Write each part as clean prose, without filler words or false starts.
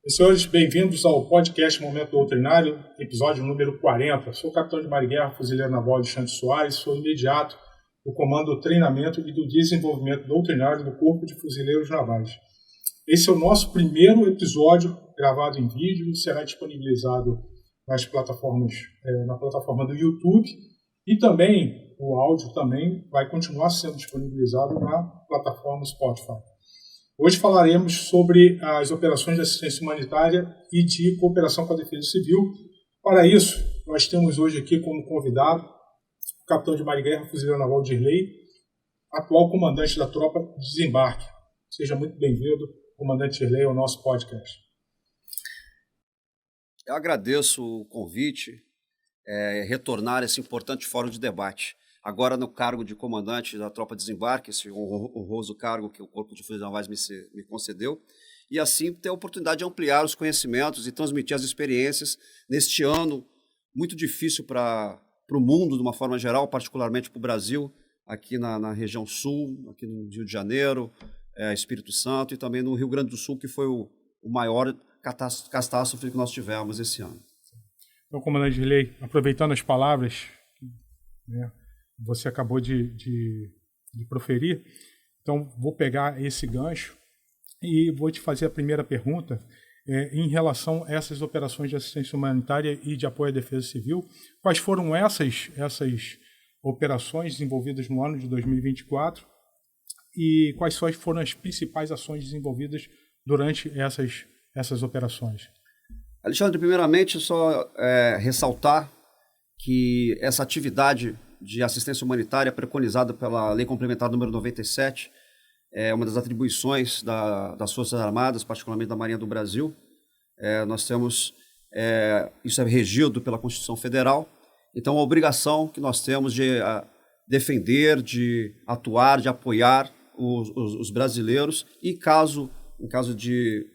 Senhores, bem-vindos ao podcast Momento Doutrinário, episódio número 40. Sou o capitão de mar e guerra, fuzileiro naval Alexandre Soares, sou imediato do comando do treinamento e do desenvolvimento doutrinário do Corpo de Fuzileiros Navais. Esse é o nosso primeiro episódio gravado em vídeo, será disponibilizado nas plataformas, na plataforma do YouTube, e também o áudio também vai continuar sendo disponibilizado na plataforma Spotify. Hoje falaremos sobre as operações de assistência humanitária e de cooperação com a Defesa Civil. Para isso, nós temos hoje aqui como convidado o capitão de mar e guerra, fuzileiro naval Dirley, atual comandante da tropa de desembarque. Seja muito bem-vindo, comandante Dirley, ao nosso podcast. Eu agradeço o convite, retornar a esse importante fórum de debate. Agora no cargo de comandante da tropa de desembarque, esse honroso cargo que o Corpo de Fuzileiros Navais me concedeu, e assim ter a oportunidade de ampliar os conhecimentos e transmitir as experiências neste ano muito difícil para o mundo, de uma forma geral, particularmente para o Brasil, aqui na região sul, aqui no Rio de Janeiro, Espírito Santo, e também no Rio Grande do Sul, que foi o maior catástrofe que nós tivemos esse ano. Então, comandante Dirley, aproveitando as palavras, você acabou de proferir, então vou pegar esse gancho e vou te fazer a primeira pergunta em relação a essas operações de assistência humanitária e de apoio à defesa civil. Quais foram essas operações desenvolvidas no ano de 2024 e quais foram as principais ações desenvolvidas durante essas operações? Alexandre, primeiramente, só ressaltar que essa atividade de assistência humanitária preconizada pela Lei Complementar número 97, é uma das atribuições das Forças Armadas, particularmente da Marinha do Brasil. Nós temos, isso é regido pela Constituição Federal, então a obrigação que nós temos de defender, de atuar, de apoiar os brasileiros e, em caso de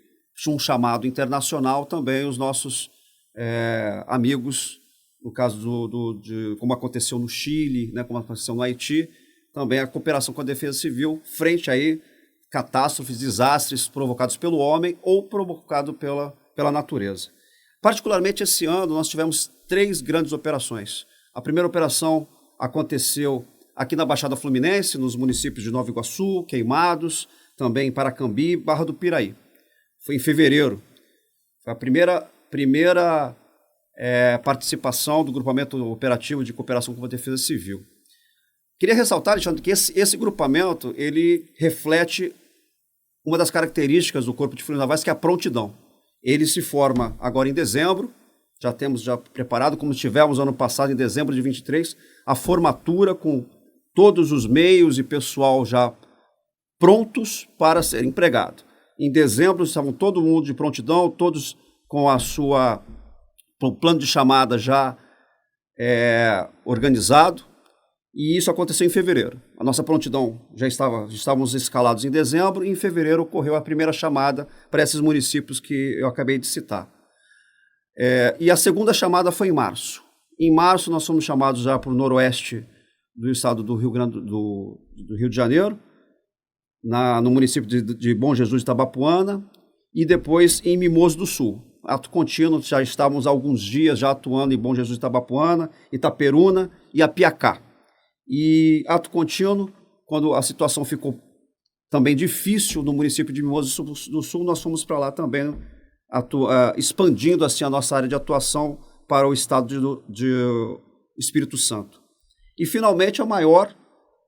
um chamado internacional, também os nossos amigos, no caso de como aconteceu no Chile, como aconteceu no Haiti, também a cooperação com a Defesa Civil frente a catástrofes, desastres provocados pelo homem ou provocados pela natureza. Particularmente esse ano nós tivemos 3 grandes operações. A primeira operação aconteceu aqui na Baixada Fluminense, nos municípios de Nova Iguaçu, Queimados, também em Paracambi e Barra do Piraí. Foi em fevereiro. Foi a primeira participação do grupamento operativo de cooperação com a Defesa Civil. Queria ressaltar, Alexandre, que esse grupamento ele reflete uma das características do Corpo de Fuzileiros Navais, que é a prontidão. Ele se forma agora em dezembro, já temos preparado, como tivemos ano passado, em dezembro de 23, a formatura com todos os meios e pessoal já prontos para ser empregado. Em dezembro estavam todo mundo de prontidão, todos com o plano de chamada já organizado, e isso aconteceu em fevereiro. A nossa prontidão estávamos escalados em dezembro, e em fevereiro ocorreu a primeira chamada para esses municípios que eu acabei de citar. E a segunda chamada foi em março. Em março nós fomos chamados já para o noroeste do estado do Rio de Janeiro, no município de Bom Jesus de Itabapuana, e depois em Mimoso do Sul. Ato contínuo, já estávamos há alguns dias já atuando em Bom Jesus de Itabapuana, Itaperuna e Apiacá. E ato contínuo, quando a situação ficou também difícil no município de Mimoso do Sul, nós fomos para lá também, expandindo assim a nossa área de atuação para o estado de Espírito Santo. E finalmente a maior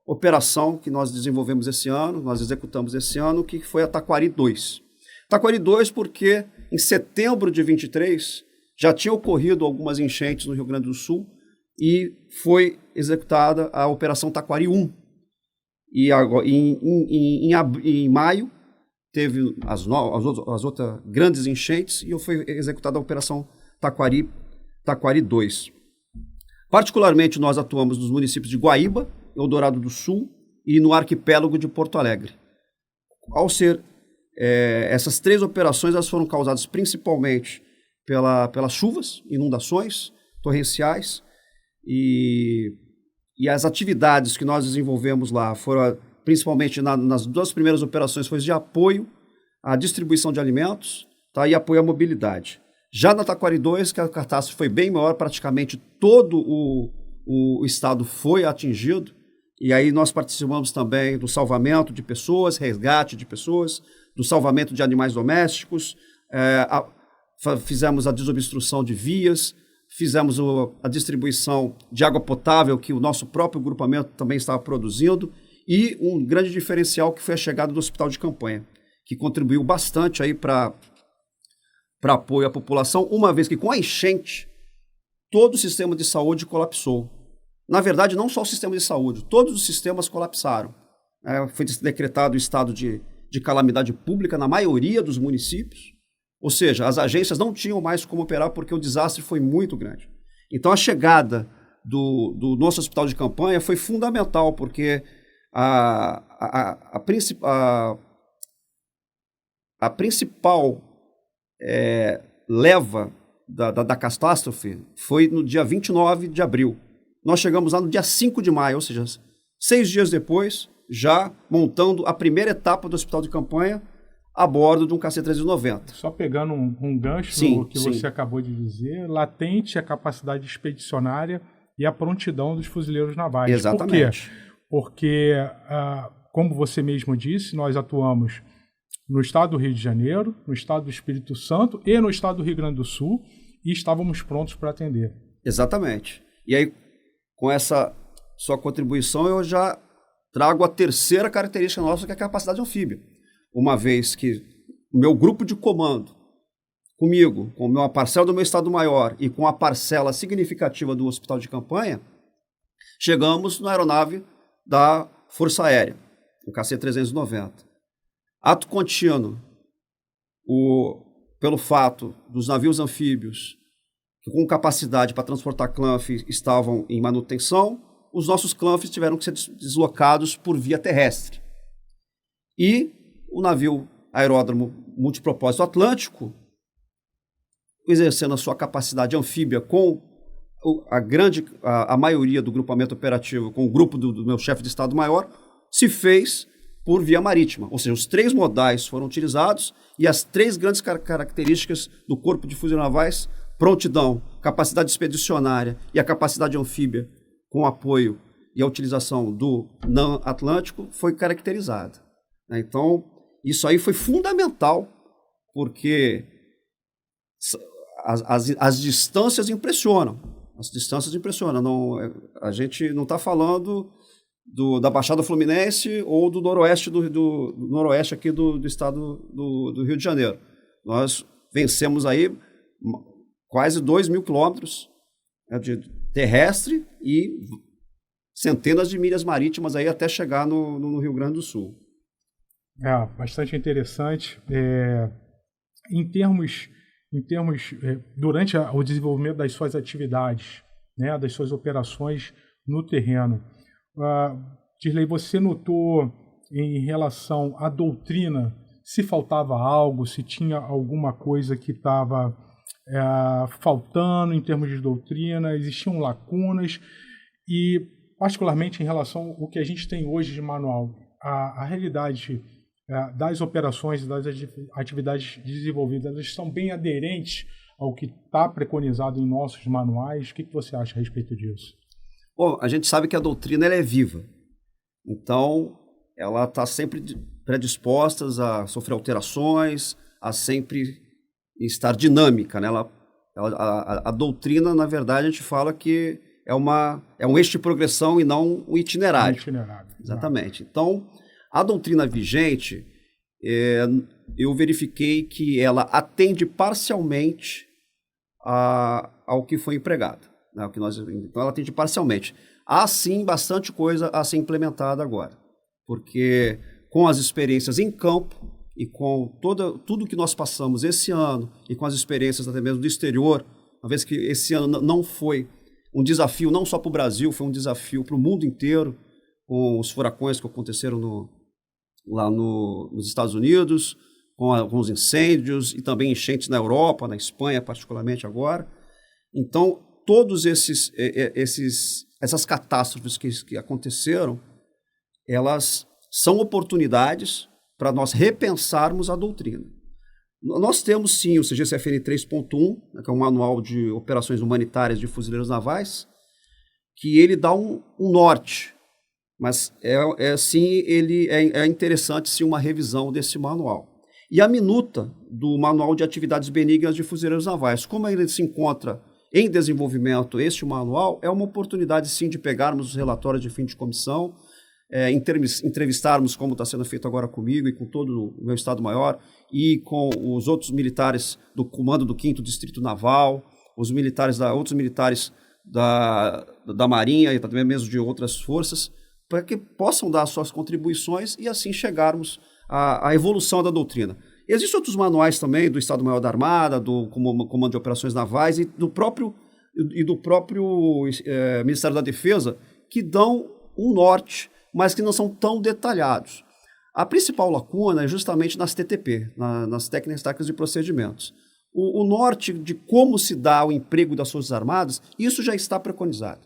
operação que nós desenvolvemos esse ano, nós executamos esse ano, que foi a Taquari 2. Taquari 2 porque em setembro de 23 já tinha ocorrido algumas enchentes no Rio Grande do Sul e foi executada a Operação Taquari 1. E agora, em maio teve as outras grandes enchentes e foi executada a Operação Taquari 2. Particularmente nós atuamos nos municípios de Guaíba, Eldorado do Sul e no arquipélago de Porto Alegre. Ao ser essas 3 operações, elas foram causadas principalmente pelas chuvas, inundações torrenciais, e as atividades que nós desenvolvemos lá foram, principalmente nas 2 primeiras operações, foi de apoio à distribuição de alimentos, tá? E apoio à mobilidade. Já na Taquari 2, que a catástrofe foi bem maior, praticamente todo o estado foi atingido, e aí nós participamos também do salvamento de pessoas, resgate de pessoas, do salvamento de animais domésticos, fizemos a desobstrução de vias, fizemos a distribuição de água potável que o nosso próprio grupamento também estava produzindo, e um grande diferencial que foi a chegada do hospital de campanha, que contribuiu bastante aí para apoio à população, uma vez que com a enchente, todo o sistema de saúde colapsou. Na verdade, não só o sistema de saúde, todos os sistemas colapsaram. Foi decretado o estado de calamidade pública na maioria dos municípios, ou seja, as agências não tinham mais como operar porque o desastre foi muito grande. Então, a chegada do nosso hospital de campanha foi fundamental, porque a principal leva da catástrofe foi no dia 29 de abril. Nós chegamos lá no dia 5 de maio, ou seja, 6 dias depois, já montando a primeira etapa do hospital de campanha a bordo de um KC-390. Só pegando um gancho no que você acabou de dizer, latente a capacidade expedicionária e a prontidão dos fuzileiros navais. Exatamente. Por quê? Porque, como você mesmo disse, nós atuamos no estado do Rio de Janeiro, no estado do Espírito Santo e no estado do Rio Grande do Sul, e estávamos prontos para atender. Exatamente. E aí, com essa sua contribuição, eu já trago a terceira característica nossa, que é a capacidade anfíbia. Uma vez que o meu grupo de comando, comigo, com uma parcela do meu Estado-Maior e com a parcela significativa do hospital de campanha, chegamos na aeronave da Força Aérea, o KC-390. Ato contínuo, pelo fato dos navios anfíbios que com capacidade para transportar clanf estavam em manutenção, os nossos clanfs tiveram que ser deslocados por via terrestre. E o navio aeródromo multipropósito Atlântico, exercendo a sua capacidade anfíbia com a maioria do grupamento operativo, com o grupo do meu chefe de Estado-Maior, se fez por via marítima. Ou seja, os 3 modais foram utilizados e as 3 grandes características do Corpo de Fuzil Navais, prontidão, capacidade expedicionária e a capacidade anfíbia com apoio e a utilização do NAM Atlântico, foi caracterizada. Então, isso aí foi fundamental, porque as distâncias impressionam. As distâncias impressionam. Não, a gente não está falando da Baixada Fluminense ou do noroeste do noroeste aqui do estado do Rio de Janeiro. Nós vencemos aí quase 2.000 quilômetros de terrestre e centenas de milhas marítimas aí até chegar no Rio Grande do Sul. Bastante interessante. Em termos durante o desenvolvimento das suas atividades, né, das suas operações no terreno, Dirley, você notou em relação à doutrina se faltava algo, se tinha alguma coisa que estava faltando em termos de doutrina, existiam lacunas, e particularmente em relação ao que a gente tem hoje de manual, a realidade das operações e das atividades desenvolvidas, elas estão bem aderentes ao que está preconizado em nossos manuais. O que você acha a respeito disso? Bom, a gente sabe que a doutrina ela é viva, então ela está sempre predisposta a sofrer alterações, a sempre estar dinâmica, né? A doutrina, na verdade, a gente fala que é um eixo de progressão e não um itinerário. Exatamente. Então, a doutrina vigente, eu verifiquei que ela atende parcialmente ao que foi empregado. Né? Então, ela atende parcialmente. Há, sim, bastante coisa a ser implementada agora, porque com as experiências em campo e com tudo que nós passamos esse ano e com as experiências até mesmo do exterior, uma vez que esse ano não foi um desafio não só para o Brasil, foi um desafio para o mundo inteiro, com os furacões que aconteceram lá nos Estados Unidos, com alguns incêndios e também enchentes na Europa, na Espanha particularmente agora. Então, todos essas catástrofes que aconteceram, elas são oportunidades para nós repensarmos a doutrina. Nós temos sim o CGCFN 3.1, que é um manual de operações humanitárias de fuzileiros navais, que ele dá um norte, mas ele é interessante sim uma revisão desse manual. E a minuta do manual de atividades benignas de fuzileiros navais, como ele se encontra em desenvolvimento, este manual é uma oportunidade sim de pegarmos os relatórios de fim de comissão, entrevistarmos, como está sendo feito agora comigo e com todo o meu Estado-Maior, e com os outros militares do comando do 5º Distrito Naval, outros militares da Marinha e também mesmo de outras forças, para que possam dar suas contribuições e assim chegarmos à evolução da doutrina. Existem outros manuais também do Estado-Maior da Armada, do Comando de Operações Navais e do próprio Ministério da Defesa, que dão um norte, mas que não são tão detalhados. A principal lacuna é justamente nas TTP, nas técnicas táticas de procedimentos. O norte de como se dá o emprego das Forças Armadas, isso já está preconizado.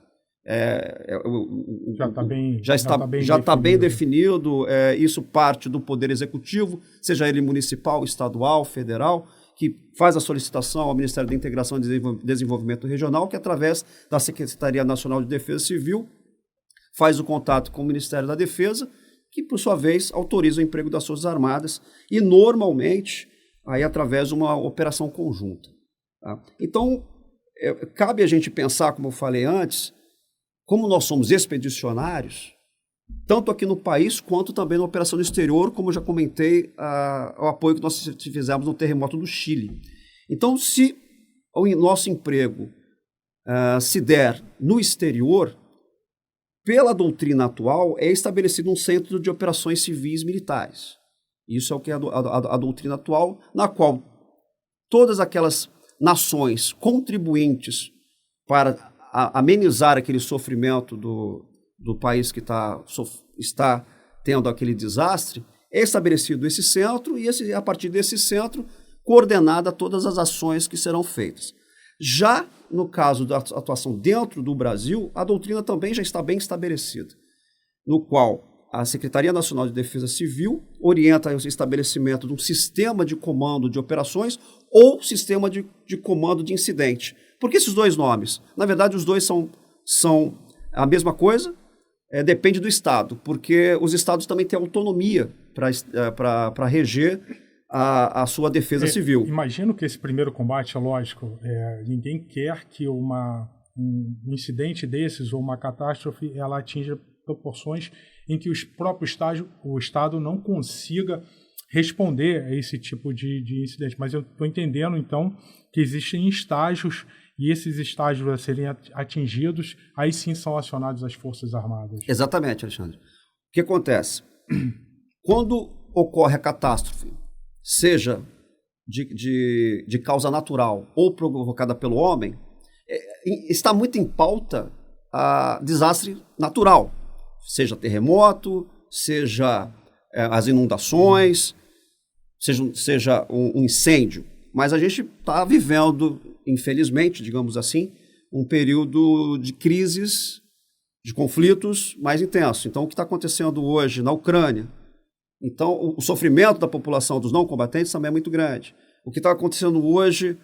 Já está bem definido. Isso parte do Poder Executivo, seja ele municipal, estadual, federal, que faz a solicitação ao Ministério da Integração e Desenvolvimento Regional, que através da Secretaria Nacional de Defesa Civil faz o contato com o Ministério da Defesa, que por sua vez autoriza o emprego das Forças Armadas e normalmente aí através de uma operação conjunta. Tá? Então, cabe a gente pensar, como eu falei antes, como nós somos expedicionários, tanto aqui no país quanto também na operação no exterior, como eu já comentei, o apoio que nós fizemos no terremoto do Chile. Então, se o nosso emprego se der no exterior, pela doutrina atual, é estabelecido um centro de operações civis militares. Isso é o que é a doutrina atual, na qual todas aquelas nações contribuintes para amenizar aquele sofrimento do país que está tendo aquele desastre, é estabelecido esse centro e a partir desse centro coordenada todas as ações que serão feitas. Já no caso da atuação dentro do Brasil, a doutrina também já está bem estabelecida, no qual a Secretaria Nacional de Defesa Civil orienta o estabelecimento de um sistema de comando de operações ou sistema de comando de incidente. Por que esses dois nomes? Na verdade, os dois são a mesma coisa, depende do Estado, porque os Estados também têm autonomia para reger a sua defesa civil. Imagino que esse primeiro combate, é lógico, ninguém quer que um incidente desses ou uma catástrofe ela atinja proporções em que o Estado não consiga responder a esse tipo de incidente. Mas eu estou entendendo, então, que existem estágios e esses estágios a serem atingidos, aí sim são acionados as Forças Armadas. Exatamente, Alexandre. O que acontece? Quando ocorre a catástrofe, seja de causa natural ou provocada pelo homem, está muito em pauta a desastre natural, seja terremoto, seja as inundações, seja um incêndio. Mas a gente está vivendo, infelizmente, digamos assim, um período de crises, de conflitos mais intensos. Então, o que está acontecendo hoje na Ucrânia? Então, o sofrimento da população dos não combatentes também é muito grande. O que está acontecendo hoje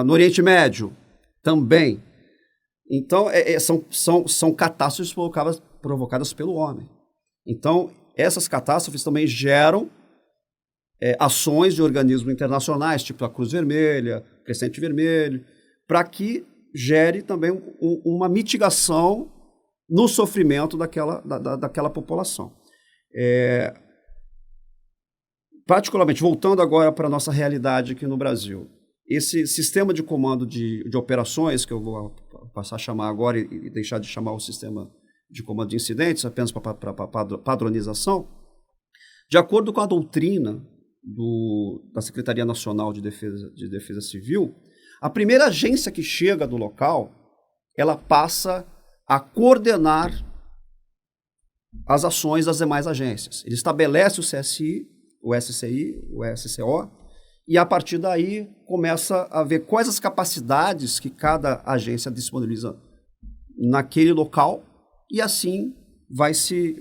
no Oriente Médio também. Então, são catástrofes provocadas pelo homem. Então, essas catástrofes também geram ações de organismos internacionais, tipo a Cruz Vermelha, Crescente Vermelho, para que gere também uma mitigação no sofrimento daquela população. Particularmente, voltando agora para a nossa realidade aqui no Brasil, esse sistema de comando de operações, que eu vou passar a chamar agora e deixar de chamar o sistema de comando de incidentes, apenas para padronização, de acordo com a doutrina da Secretaria Nacional de Defesa Civil, a primeira agência que chega do local, ela passa a coordenar as ações das demais agências. Ele estabelece o CSI, o SCI, o SCO, e a partir daí começa a ver quais as capacidades que cada agência disponibiliza naquele local e assim vai se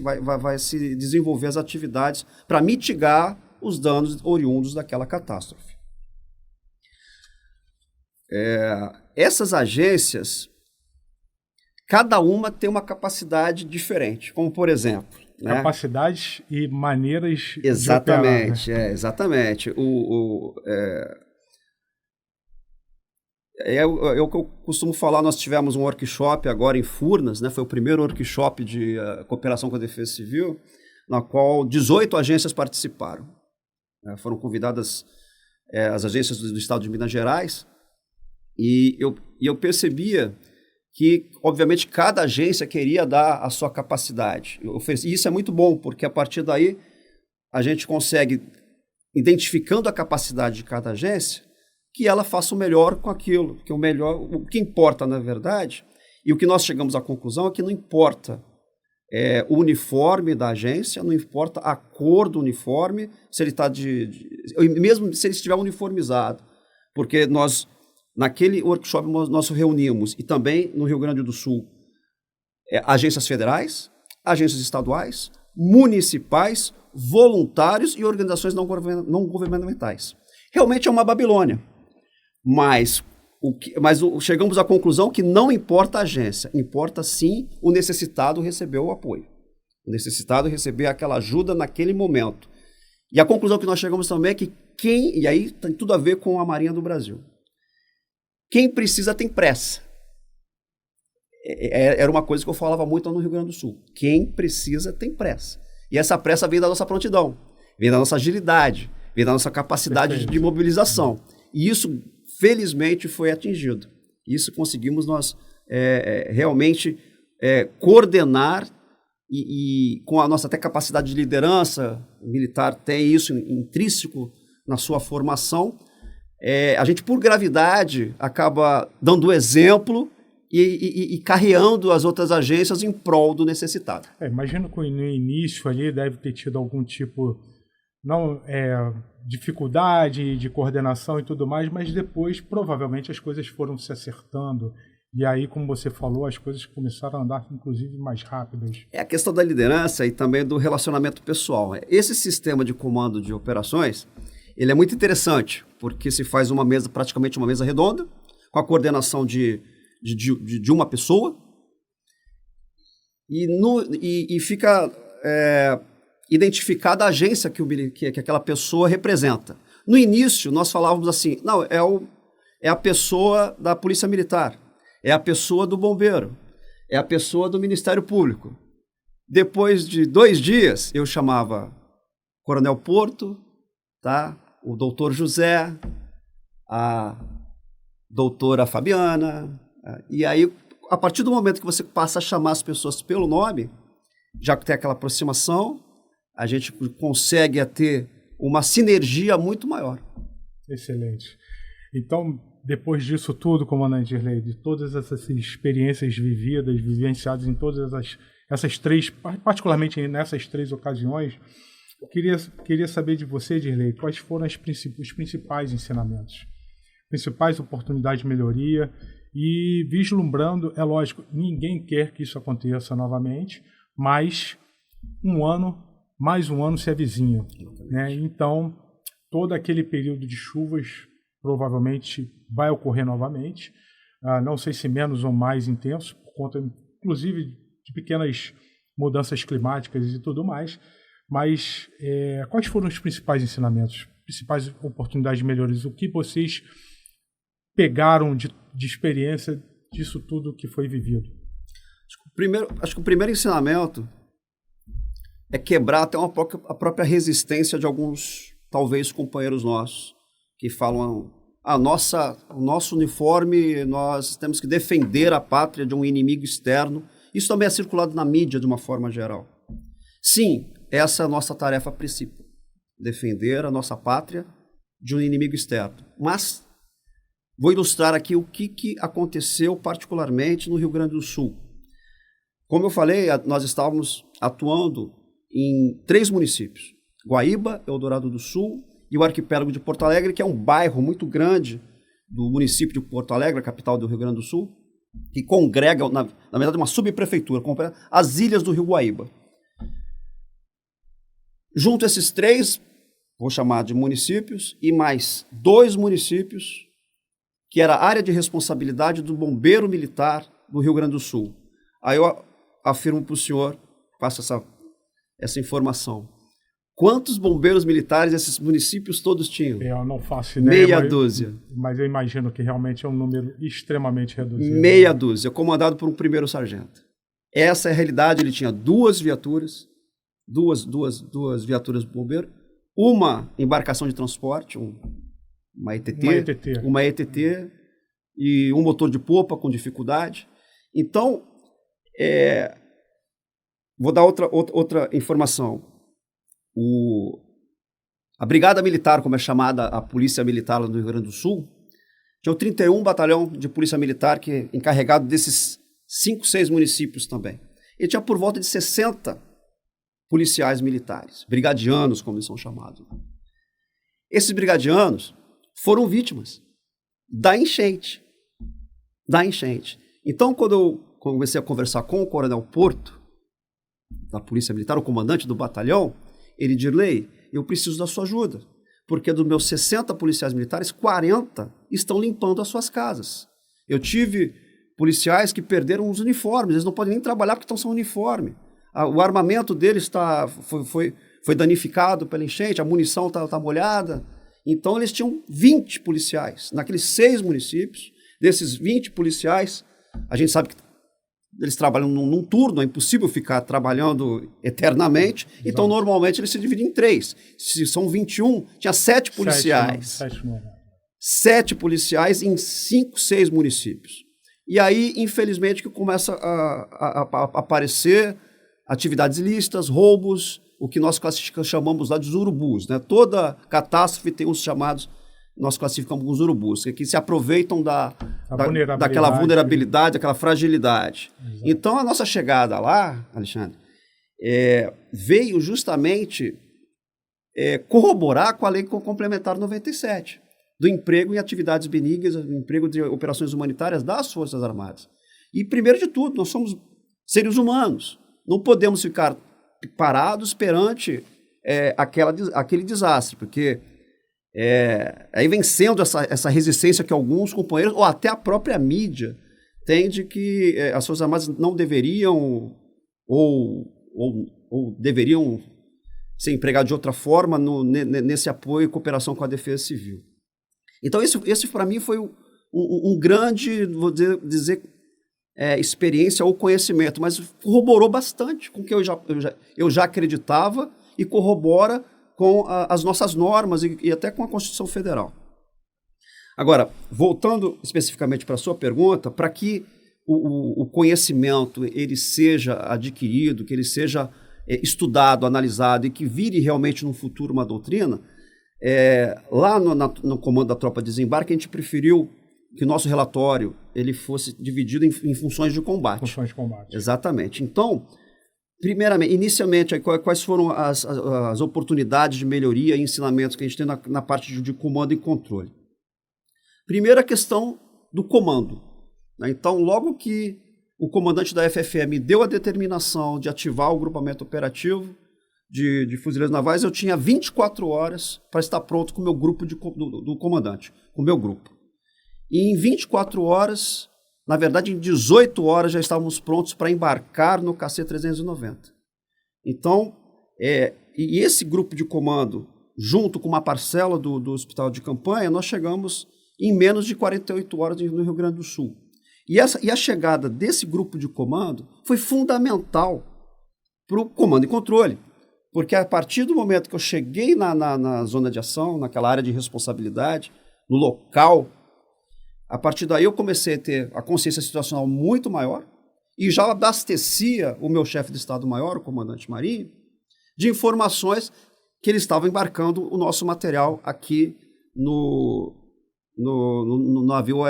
desenvolver as atividades para mitigar os danos oriundos daquela catástrofe. Essas agências, cada uma tem uma capacidade diferente, como por exemplo... Capacidades e maneiras exatamente, de operar, né? Exatamente. É o que eu costumo falar, nós tivemos um workshop agora em Furnas, né? Foi o primeiro workshop de cooperação com a Defesa Civil, na qual 18 agências participaram. Foram convidadas as agências do Estado de Minas Gerais, e eu percebia que, obviamente, cada agência queria dar a sua capacidade. E isso é muito bom, porque a partir daí a gente consegue, identificando a capacidade de cada agência, que ela faça o melhor com aquilo, que o que importa, na verdade, e o que nós chegamos à conclusão é que não importa o uniforme da agência, não importa a cor do uniforme, se ele está mesmo se ele estiver uniformizado, porque nós, naquele workshop, nós reunimos, e também no Rio Grande do Sul, agências federais, agências estaduais, municipais, voluntários e organizações não governamentais. Realmente é uma Babilônia. Mas chegamos à conclusão que não importa a agência, importa sim o necessitado receber o apoio. O necessitado receber aquela ajuda naquele momento. E a conclusão que nós chegamos também é que e aí tem tudo a ver com a Marinha do Brasil, quem precisa tem pressa. Era uma coisa que eu falava muito no Rio Grande do Sul. Quem precisa tem pressa. E essa pressa vem da nossa prontidão, vem da nossa agilidade, vem da nossa capacidade de mobilização. E isso, felizmente, foi atingido. Isso conseguimos nós realmente coordenar e com a nossa até capacidade de liderança, o militar tem isso intrínseco na sua formação, a gente, por gravidade, acaba dando exemplo e carreando as outras agências em prol do necessitado. Imagino que no início ali deve ter tido algum tipo, dificuldade de coordenação e tudo mais, mas depois provavelmente as coisas foram se acertando e aí, como você falou, as coisas começaram a andar inclusive mais rápidas. É a questão da liderança e também do relacionamento pessoal. Esse sistema de comando de operações, ele é muito interessante, porque se faz praticamente uma mesa redonda, com a coordenação de uma pessoa, e fica identificada a agência que aquela pessoa representa. No início, nós falávamos assim, não, é a pessoa da Polícia Militar, é a pessoa do Bombeiro, é a pessoa do Ministério Público. Depois de 2 dias, eu chamava Coronel Porto, tá? O doutor José, a doutora Fabiana, e aí, a partir do momento que você passa a chamar as pessoas pelo nome, já que tem aquela aproximação, a gente consegue ter uma sinergia muito maior. Excelente. Então, depois disso tudo, comandante Dirley, de todas essas experiências vivenciadas em todas essas 3, particularmente nessas 3 ocasiões, eu queria saber de você, Dirley, quais foram os principais ensinamentos, principais oportunidades de melhoria, e vislumbrando, é lógico, ninguém quer que isso aconteça novamente, mas mais um ano se avizinha, né? Então, todo aquele período de chuvas provavelmente vai ocorrer novamente, não sei se menos ou mais intenso, por conta, inclusive, de pequenas mudanças climáticas e tudo mais, mas quais foram os principais ensinamentos, principais oportunidades de melhorias, o que vocês pegaram de experiência disso tudo que foi vivido? Acho que o primeiro ensinamento é quebrar até a própria resistência de alguns, talvez, companheiros nossos, que falam, o nosso uniforme, nós temos que defender a pátria de um inimigo externo. Isso também é circulado na mídia de uma forma geral. Sim, essa é a nossa tarefa principal, defender a nossa pátria de um inimigo externo. Mas vou ilustrar aqui o que aconteceu particularmente no Rio Grande do Sul. Como eu falei, nós estávamos atuando em 3 municípios, Guaíba, Eldorado do Sul e o arquipélago de Porto Alegre, que é um bairro muito grande do município de Porto Alegre, a capital do Rio Grande do Sul, que congrega, na verdade, uma subprefeitura, as ilhas do Rio Guaíba. Junto a esses 3, vou chamar de municípios, e mais 2 municípios que era a área de responsabilidade do bombeiro militar do Rio Grande do Sul. Aí eu afirmo para o senhor, passo essa informação. Quantos bombeiros militares esses municípios todos tinham? Eu não faço ideia. Meia dúzia. Mas eu imagino que realmente é um número extremamente reduzido. Meia dúzia, comandado por um primeiro sargento. Essa é a realidade. Ele tinha duas viaturas de bombeiro, uma embarcação de transporte, uma ETT e um motor de popa com dificuldade. Então, vou dar outra informação. A Brigada Militar, como é chamada a Polícia Militar lá do Rio Grande do Sul, tinha o 31 Batalhão de Polícia Militar, que é encarregado desses 5, 6 municípios também. Ele tinha por volta de 60 policiais militares, brigadianos, como eles são chamados. Esses brigadianos foram vítimas da enchente. Então, quando eu comecei a conversar com o Coronel Porto, da Polícia Militar, o comandante do batalhão, ele, Dirley, eu preciso da sua ajuda, porque dos meus 60 policiais militares, 40 estão limpando as suas casas. Eu tive policiais que perderam os uniformes, eles não podem nem trabalhar porque estão sem uniforme. O armamento deles foi danificado pela enchente, a munição está molhada. Então eles tinham 20 policiais naqueles 6 municípios. Desses 20 policiais, a gente sabe que eles trabalham num turno, é impossível ficar trabalhando eternamente. Exato. Então, normalmente, eles se dividem em 3. Se são 21, tinha 7 policiais. 7 policiais em 5, 6 municípios. E aí, infelizmente, que começa a aparecer atividades ilícitas, roubos, o que nós chamamos lá de urubus, né? Toda catástrofe tem uns chamados, nós classificamos como os urubus, que se aproveitam daquela vulnerabilidade, daquela fragilidade. Exato. Então, a nossa chegada lá, Alexandre, veio justamente corroborar com a Lei Complementar 97, do emprego em atividades benignas, do emprego de operações humanitárias das Forças Armadas. E, primeiro de tudo, nós somos seres humanos. Não podemos ficar parados perante aquele desastre, porque aí vem sendo essa resistência que alguns companheiros, ou até a própria mídia, tem de que as Forças Armadas não deveriam ou deveriam ser empregadas de outra forma nesse apoio e cooperação com a Defesa Civil. Então, esse para mim foi um grande, vou dizer, experiência ou conhecimento, mas corroborou bastante com o que eu já acreditava e corrobora com as nossas normas e até com a Constituição Federal. Agora, voltando especificamente para a sua pergunta, para que o conhecimento ele seja adquirido, que ele seja estudado, analisado e que vire realmente no futuro uma doutrina, lá no comando da Tropa de Desembarque, a gente preferiu que o nosso relatório ele fosse dividido em funções de combate. Funções de combate. Exatamente. Então, inicialmente, quais foram as oportunidades de melhoria e ensinamentos que a gente tem na parte de comando e controle? Primeiro, a questão do comando. Né? Então, logo que o comandante da FFM deu a determinação de ativar o grupamento operativo de fuzileiros navais, eu tinha 24 horas para estar pronto com o meu grupo do comandante, com o meu grupo. E em 24 horas, na verdade, em 18 horas já estávamos prontos para embarcar no KC-390. Então, e esse grupo de comando, junto com uma parcela do hospital de campanha, nós chegamos em menos de 48 horas no Rio Grande do Sul. E a chegada desse grupo de comando foi fundamental para o comando e controle, porque a partir do momento que eu cheguei na zona de ação, naquela área de responsabilidade, no local, a partir daí eu comecei a ter a consciência situacional muito maior e já abastecia o meu chefe de Estado-Maior, o comandante Marinho, de informações que ele estava embarcando o nosso material aqui no navio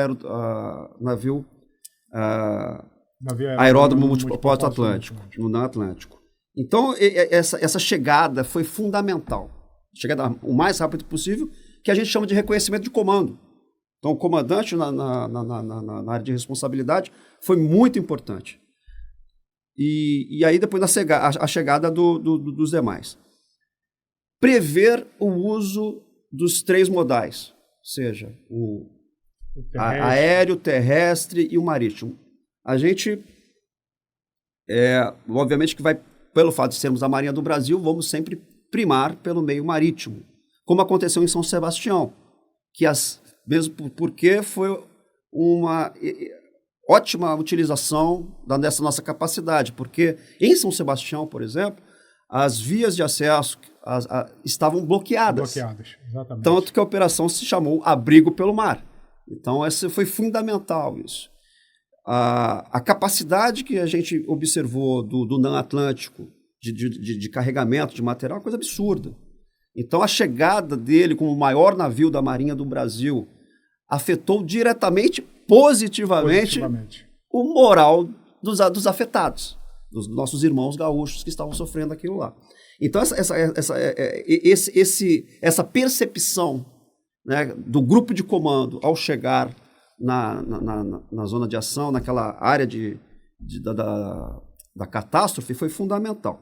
aeródromo multipropósito Atlântico, no Atlântico. Então, essa chegada foi fundamental. Chegada o mais rápido possível, que a gente chama de reconhecimento de comando. Então, o comandante na área de responsabilidade foi muito importante. E aí, depois a chegada dos demais. Prever o uso dos 3 modais, ou seja, aéreo, terrestre e o marítimo. A gente, obviamente que vai, pelo fato de sermos a Marinha do Brasil, vamos sempre primar pelo meio marítimo, como aconteceu em São Sebastião, mesmo porque foi uma ótima utilização dessa nossa capacidade, porque em São Sebastião, por exemplo, as vias de acesso estavam bloqueadas. Exatamente. Tanto que a operação se chamou Abrigo pelo Mar. Então, foi fundamental isso. A capacidade que a gente observou do NAM Atlântico de carregamento de material é uma coisa absurda. Então, a chegada dele como o maior navio da Marinha do Brasil afetou diretamente, positivamente o moral dos afetados, dos nossos irmãos gaúchos que estavam sofrendo aquilo lá. Então, essa percepção, né, do grupo de comando ao chegar na zona de ação, naquela área da catástrofe, foi fundamental.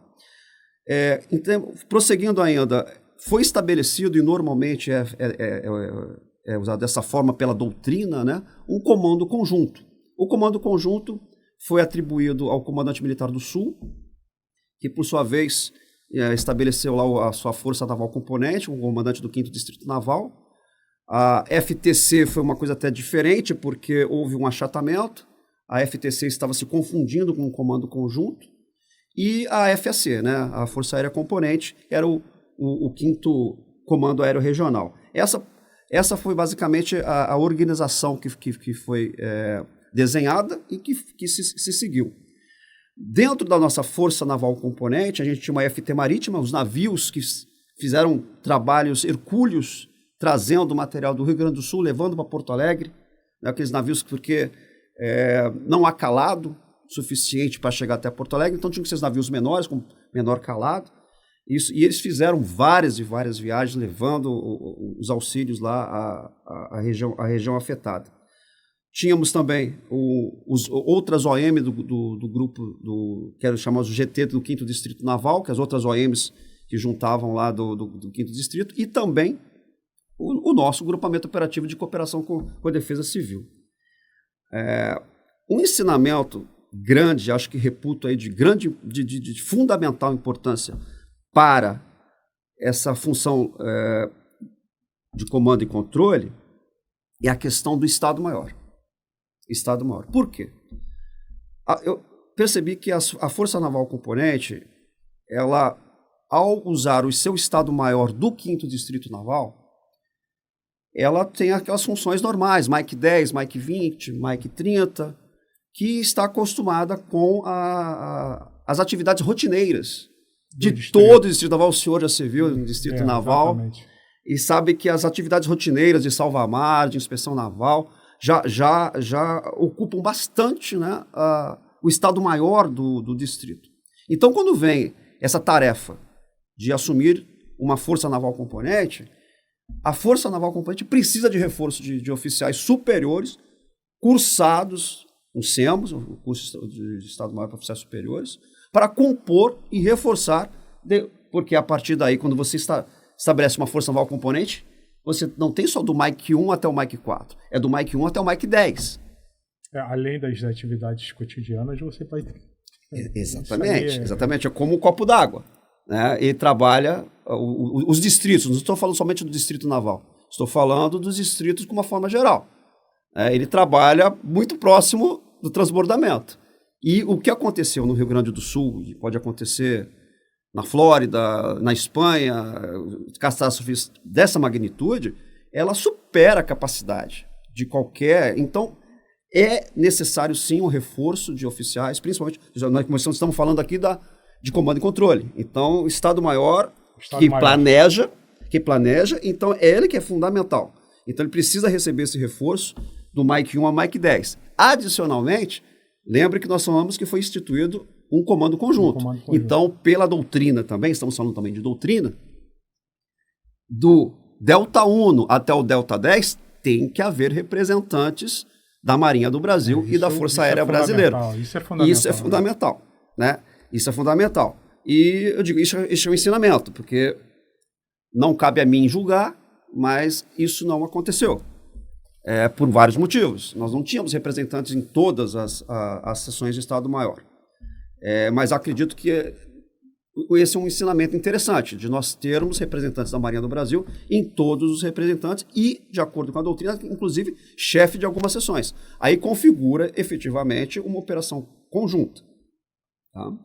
Então, prosseguindo ainda, foi estabelecido, e normalmente é usado dessa forma pela doutrina, né, um comando conjunto. O comando conjunto foi atribuído ao comandante militar do Sul, que, por sua vez, estabeleceu lá a sua Força Naval Componente, o comandante do 5º Distrito Naval. A FTC foi uma coisa até diferente, porque houve um achatamento. A FTC estava se confundindo com o comando conjunto. E a FAC, né, a Força Aérea Componente, era o 5º Comando Aéreo Regional. Essa foi basicamente a organização que foi desenhada e que se seguiu. Dentro da nossa Força Naval Componente, a gente tinha uma FT Marítima, os navios que fizeram trabalhos hercúleos, trazendo material do Rio Grande do Sul, levando para Porto Alegre, né, aqueles navios porque não há calado suficiente para chegar até Porto Alegre, então tinham que ser navios menores, com menor calado. E eles fizeram várias e várias viagens, levando os auxílios lá à região afetada. Tínhamos também outras OM do grupo, que era chamado GT do 5º Distrito Naval, que as outras OMs que juntavam lá do 5º Distrito, e também o nosso grupamento operativo de cooperação com a Defesa Civil. Um ensinamento grande, acho que reputo aí de fundamental importância para essa função de comando e controle é a questão do Estado-Maior. Estado-Maior. Por quê? Eu percebi que a Força Naval Componente, ela, ao usar o seu Estado-Maior do 5º Distrito Naval, ela tem aquelas funções normais, Mike 10, Mike 20, Mike 30, que está acostumada com as atividades rotineiras de todo o Distrito Naval. O senhor já se viu no Distrito Naval, exatamente, e sabe que as atividades rotineiras de salva-mar, de inspeção naval, já ocupam bastante, né, o Estado-Maior do Distrito. Então, quando vem essa tarefa de assumir uma Força Naval Componente, a Força Naval Componente precisa de reforço de oficiais superiores, cursados no SEMOS, o curso de Estado-Maior para Oficiais Superiores, para compor e reforçar, porque a partir daí, quando você estabelece uma Força Naval Componente, você não tem só do Mike 1 até o Mike 4, é do Mike 1 até o Mike 10. Além das atividades cotidianas, você vai... Exatamente, é como um copo d'água, né? Ele trabalha os distritos, não estou falando somente do Distrito Naval, estou falando dos distritos de uma forma geral. Ele trabalha muito próximo do transbordamento. E o que aconteceu no Rio Grande do Sul, e pode acontecer na Flórida, na Espanha, catástrofes dessa magnitude, ela supera a capacidade de qualquer... Então, é necessário, sim, um reforço de oficiais, principalmente, nós estamos falando aqui de comando e controle. Então, o Estado-Maior que planeja, então é ele que é fundamental. Então, ele precisa receber esse reforço do Mike 1 a Mike 10. Adicionalmente, lembre que nós falamos que foi instituído um comando conjunto. Então, pela doutrina também, estamos falando também de doutrina, do Delta 1 até o Delta 10, tem que haver representantes da Marinha do Brasil e da Força Aérea Brasileira. Isso é fundamental. Isso é fundamental, né? Isso é fundamental. E eu digo, isso é um ensinamento, porque não cabe a mim julgar, mas isso não aconteceu. por vários motivos. Nós não tínhamos representantes em todas as sessões de Estado-Maior. Mas acredito que esse é um ensinamento interessante, de nós termos representantes da Marinha do Brasil em todos os representantes e, de acordo com a doutrina, inclusive, chefe de algumas sessões. Aí configura, efetivamente, uma operação conjunta. Tá?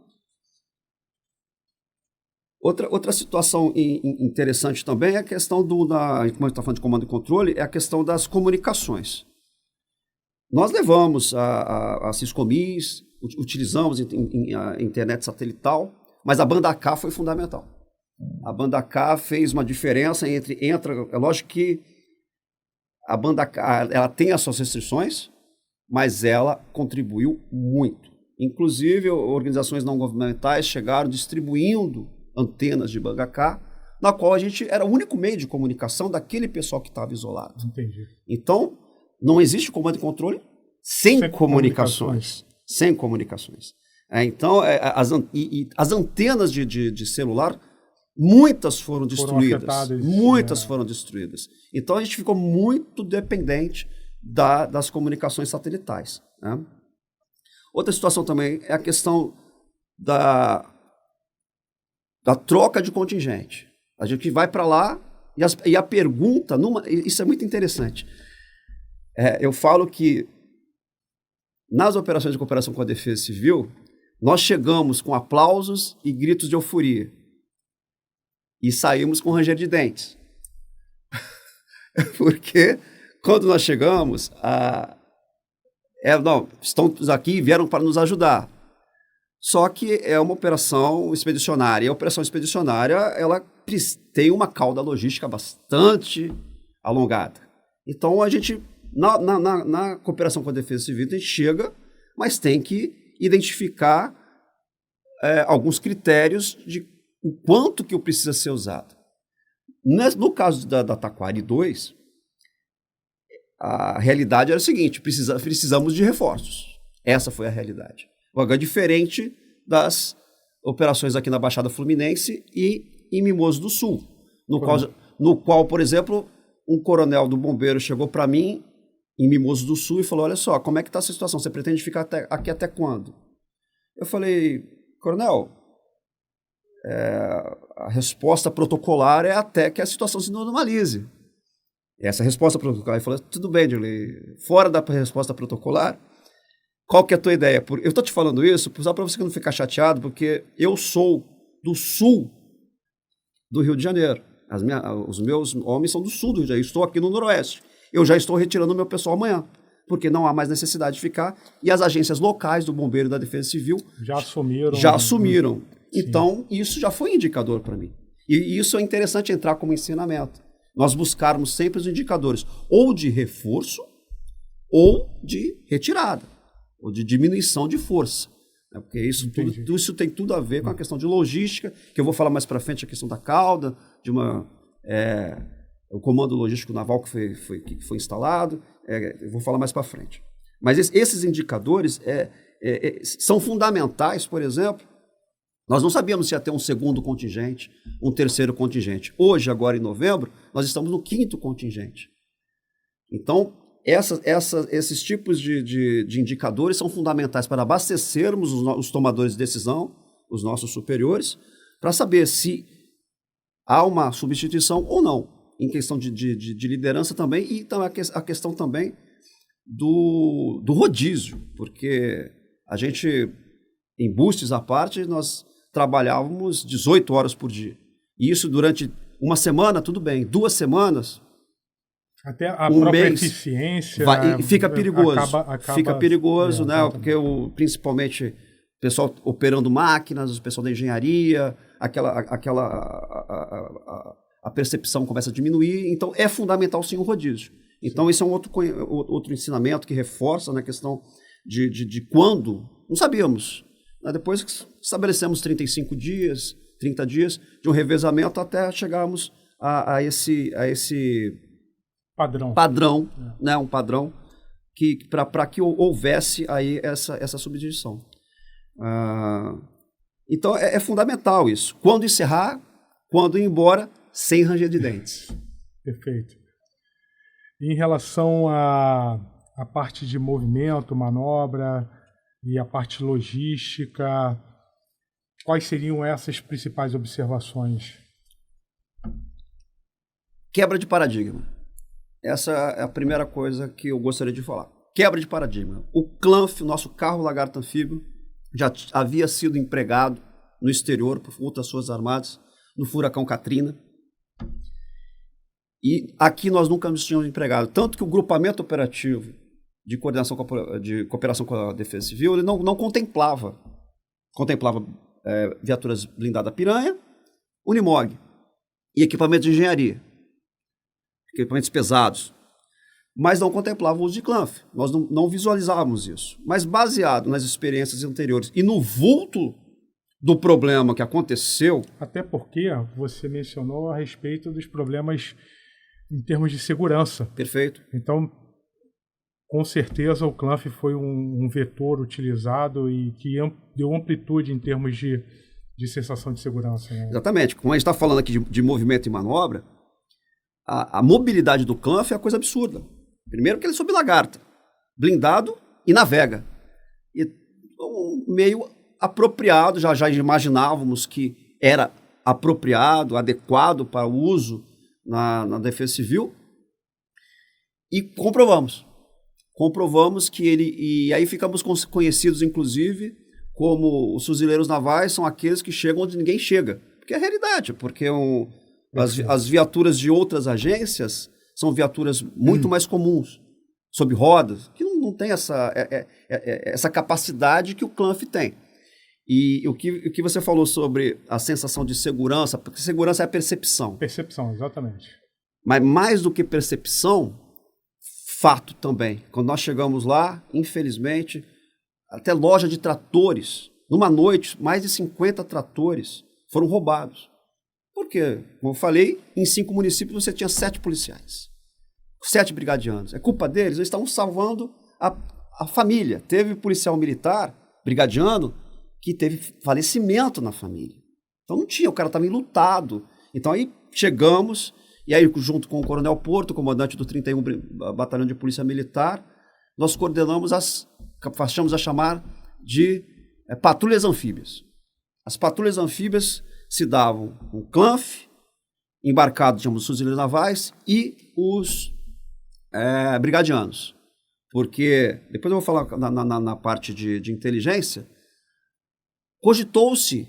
Outra situação interessante também é a questão como a gente está falando de comando e controle, é a questão das comunicações. Nós levamos a Siscomis, utilizamos a internet satelital, mas a banda K foi fundamental. A banda K fez uma diferença é lógico que a banda K ela tem as suas restrições, mas ela contribuiu muito. Inclusive, organizações não governamentais chegaram distribuindo antenas de banda K, na qual a gente era o único meio de comunicação daquele pessoal que estava isolado. Entendi. Então, não existe comando e controle sem comunicações. Sem comunicações. Então, as antenas de celular, muitas foram destruídas. Muitas foram destruídas. Então, a gente ficou muito dependente das comunicações satelitais. Né? Outra situação também é a questão da troca de contingente. A gente vai para lá e a pergunta, isso é muito interessante. Eu falo que nas operações de cooperação com a Defesa Civil, nós chegamos com aplausos e gritos de euforia. E saímos com ranger de dentes. Porque quando nós chegamos, estão aqui e vieram para nos ajudar. Só que é uma operação expedicionária. E a operação expedicionária ela tem uma cauda logística bastante alongada. Então, a gente, na cooperação com a Defesa Civil, a gente chega, mas tem que identificar alguns critérios de o quanto que precisa ser usado. No caso da Taquari 2, a realidade era a seguinte, precisamos de reforços. Essa foi a realidade. É diferente das operações aqui na Baixada Fluminense e em Mimoso do Sul, no qual, por exemplo, um coronel do bombeiro chegou para mim em Mimoso do Sul e falou, olha só, como é que está a situação? Você pretende ficar aqui até quando? Eu falei, coronel, a resposta protocolar é até que a situação se normalize. Essa resposta protocolar, ele falou, tudo bem, Dirley, fora da resposta protocolar, qual que é a tua ideia? Eu estou te falando isso só para você não ficar chateado, porque eu sou do sul do Rio de Janeiro. Os meus homens são do sul do Rio de Janeiro. Estou aqui no Noroeste. Eu já estou retirando o meu pessoal amanhã, porque não há mais necessidade de ficar. E as agências locais do Bombeiro e da Defesa Civil já assumiram. Sim. Então, isso já foi indicador para mim. E isso é interessante entrar como ensinamento. Nós buscarmos sempre os indicadores ou de reforço ou de retirada, ou de diminuição de força. Porque isso tem tudo a ver com a questão de logística, que eu vou falar mais para frente, a questão da cauda, o comando logístico naval que foi instalado, eu vou falar mais para frente. Mas esses indicadores são fundamentais, por exemplo, nós não sabíamos se ia ter um segundo contingente, um terceiro contingente. Hoje, agora em novembro, nós estamos no 5º contingente. Então, esses tipos de indicadores são fundamentais para abastecermos os tomadores de decisão, os nossos superiores, para saber se há uma substituição ou não, em questão de liderança também, e então a questão também do rodízio, porque a gente, em bustes à parte, nós trabalhávamos 18 horas por dia. E isso durante uma semana, tudo bem. 2 semanas... Até a própria eficiência fica perigoso. Fica perigoso, né? Exatamente. Porque principalmente o pessoal operando máquinas, o pessoal da engenharia, a percepção começa a diminuir. Então, é fundamental sim o rodízio. Então, esse é um outro ensinamento que reforça na questão de quando. Não sabíamos. Depois que estabelecemos 35 dias, 30 dias de um revezamento até chegarmos a esse padrão, né? Um padrão para que houvesse aí essa substituição. Então é fundamental isso. Quando encerrar, quando ir embora, sem ranger de dentes. Perfeito. Em relação à parte de movimento, manobra e a parte logística, quais seriam essas principais observações? Quebra de paradigma. Essa é a primeira coisa que eu gostaria de falar. Quebra de paradigma. O Clanf, o nosso carro lagarto anfíbio, já havia sido empregado no exterior por outras forças armadas, no furacão Katrina. E aqui nós nunca nos tínhamos empregado. Tanto que o grupamento operativo de cooperação com a Defesa Civil, ele não contemplava. Contemplava viaturas blindadas Piranha, Unimog e equipamentos de engenharia. Equipamentos pesados. Mas não contemplava o uso de Clanf. Nós não visualizávamos isso. Mas baseado nas experiências anteriores e no vulto do problema que aconteceu... Até porque você mencionou a respeito dos problemas em termos de segurança. Perfeito. Então, com certeza, o Clanf foi um vetor utilizado e que deu amplitude em termos de sensação de segurança. Né? Exatamente. Como a gente está falando aqui de movimento e manobra, a mobilidade do Clanf é uma coisa absurda. Primeiro que ele é sob lagarta, blindado e navega. E um meio apropriado, já imaginávamos que era apropriado, adequado para o uso na Defesa Civil, e comprovamos que ele, e aí ficamos conhecidos inclusive como os fuzileiros navais são aqueles que chegam onde ninguém chega, porque é a realidade, porque as viaturas de outras agências são viaturas muito mais comuns, sob rodas, que não tem essa capacidade que o Clanf tem. E o que você falou sobre a sensação de segurança, porque segurança é a percepção. Percepção, exatamente. Mas mais do que percepção, fato também. Quando nós chegamos lá, infelizmente, até loja de tratores, numa noite, mais de 50 tratores foram roubados. Por quê? Como eu falei, em 5 municípios você tinha 7 policiais, 7 brigadianos. É culpa deles? Eles estavam salvando a família. Teve policial militar, brigadiano, que teve falecimento na família. Então não tinha, o cara estava enlutado. Então aí chegamos, e aí junto com o Coronel Porto, comandante do 31 Batalhão de Polícia Militar, nós coordenamos passamos a chamar de patrulhas anfíbias. As patrulhas anfíbias se davam com o Clanf, embarcados, digamos, os fuzileiros navais e os brigadianos. Porque, depois eu vou falar na parte de inteligência, cogitou-se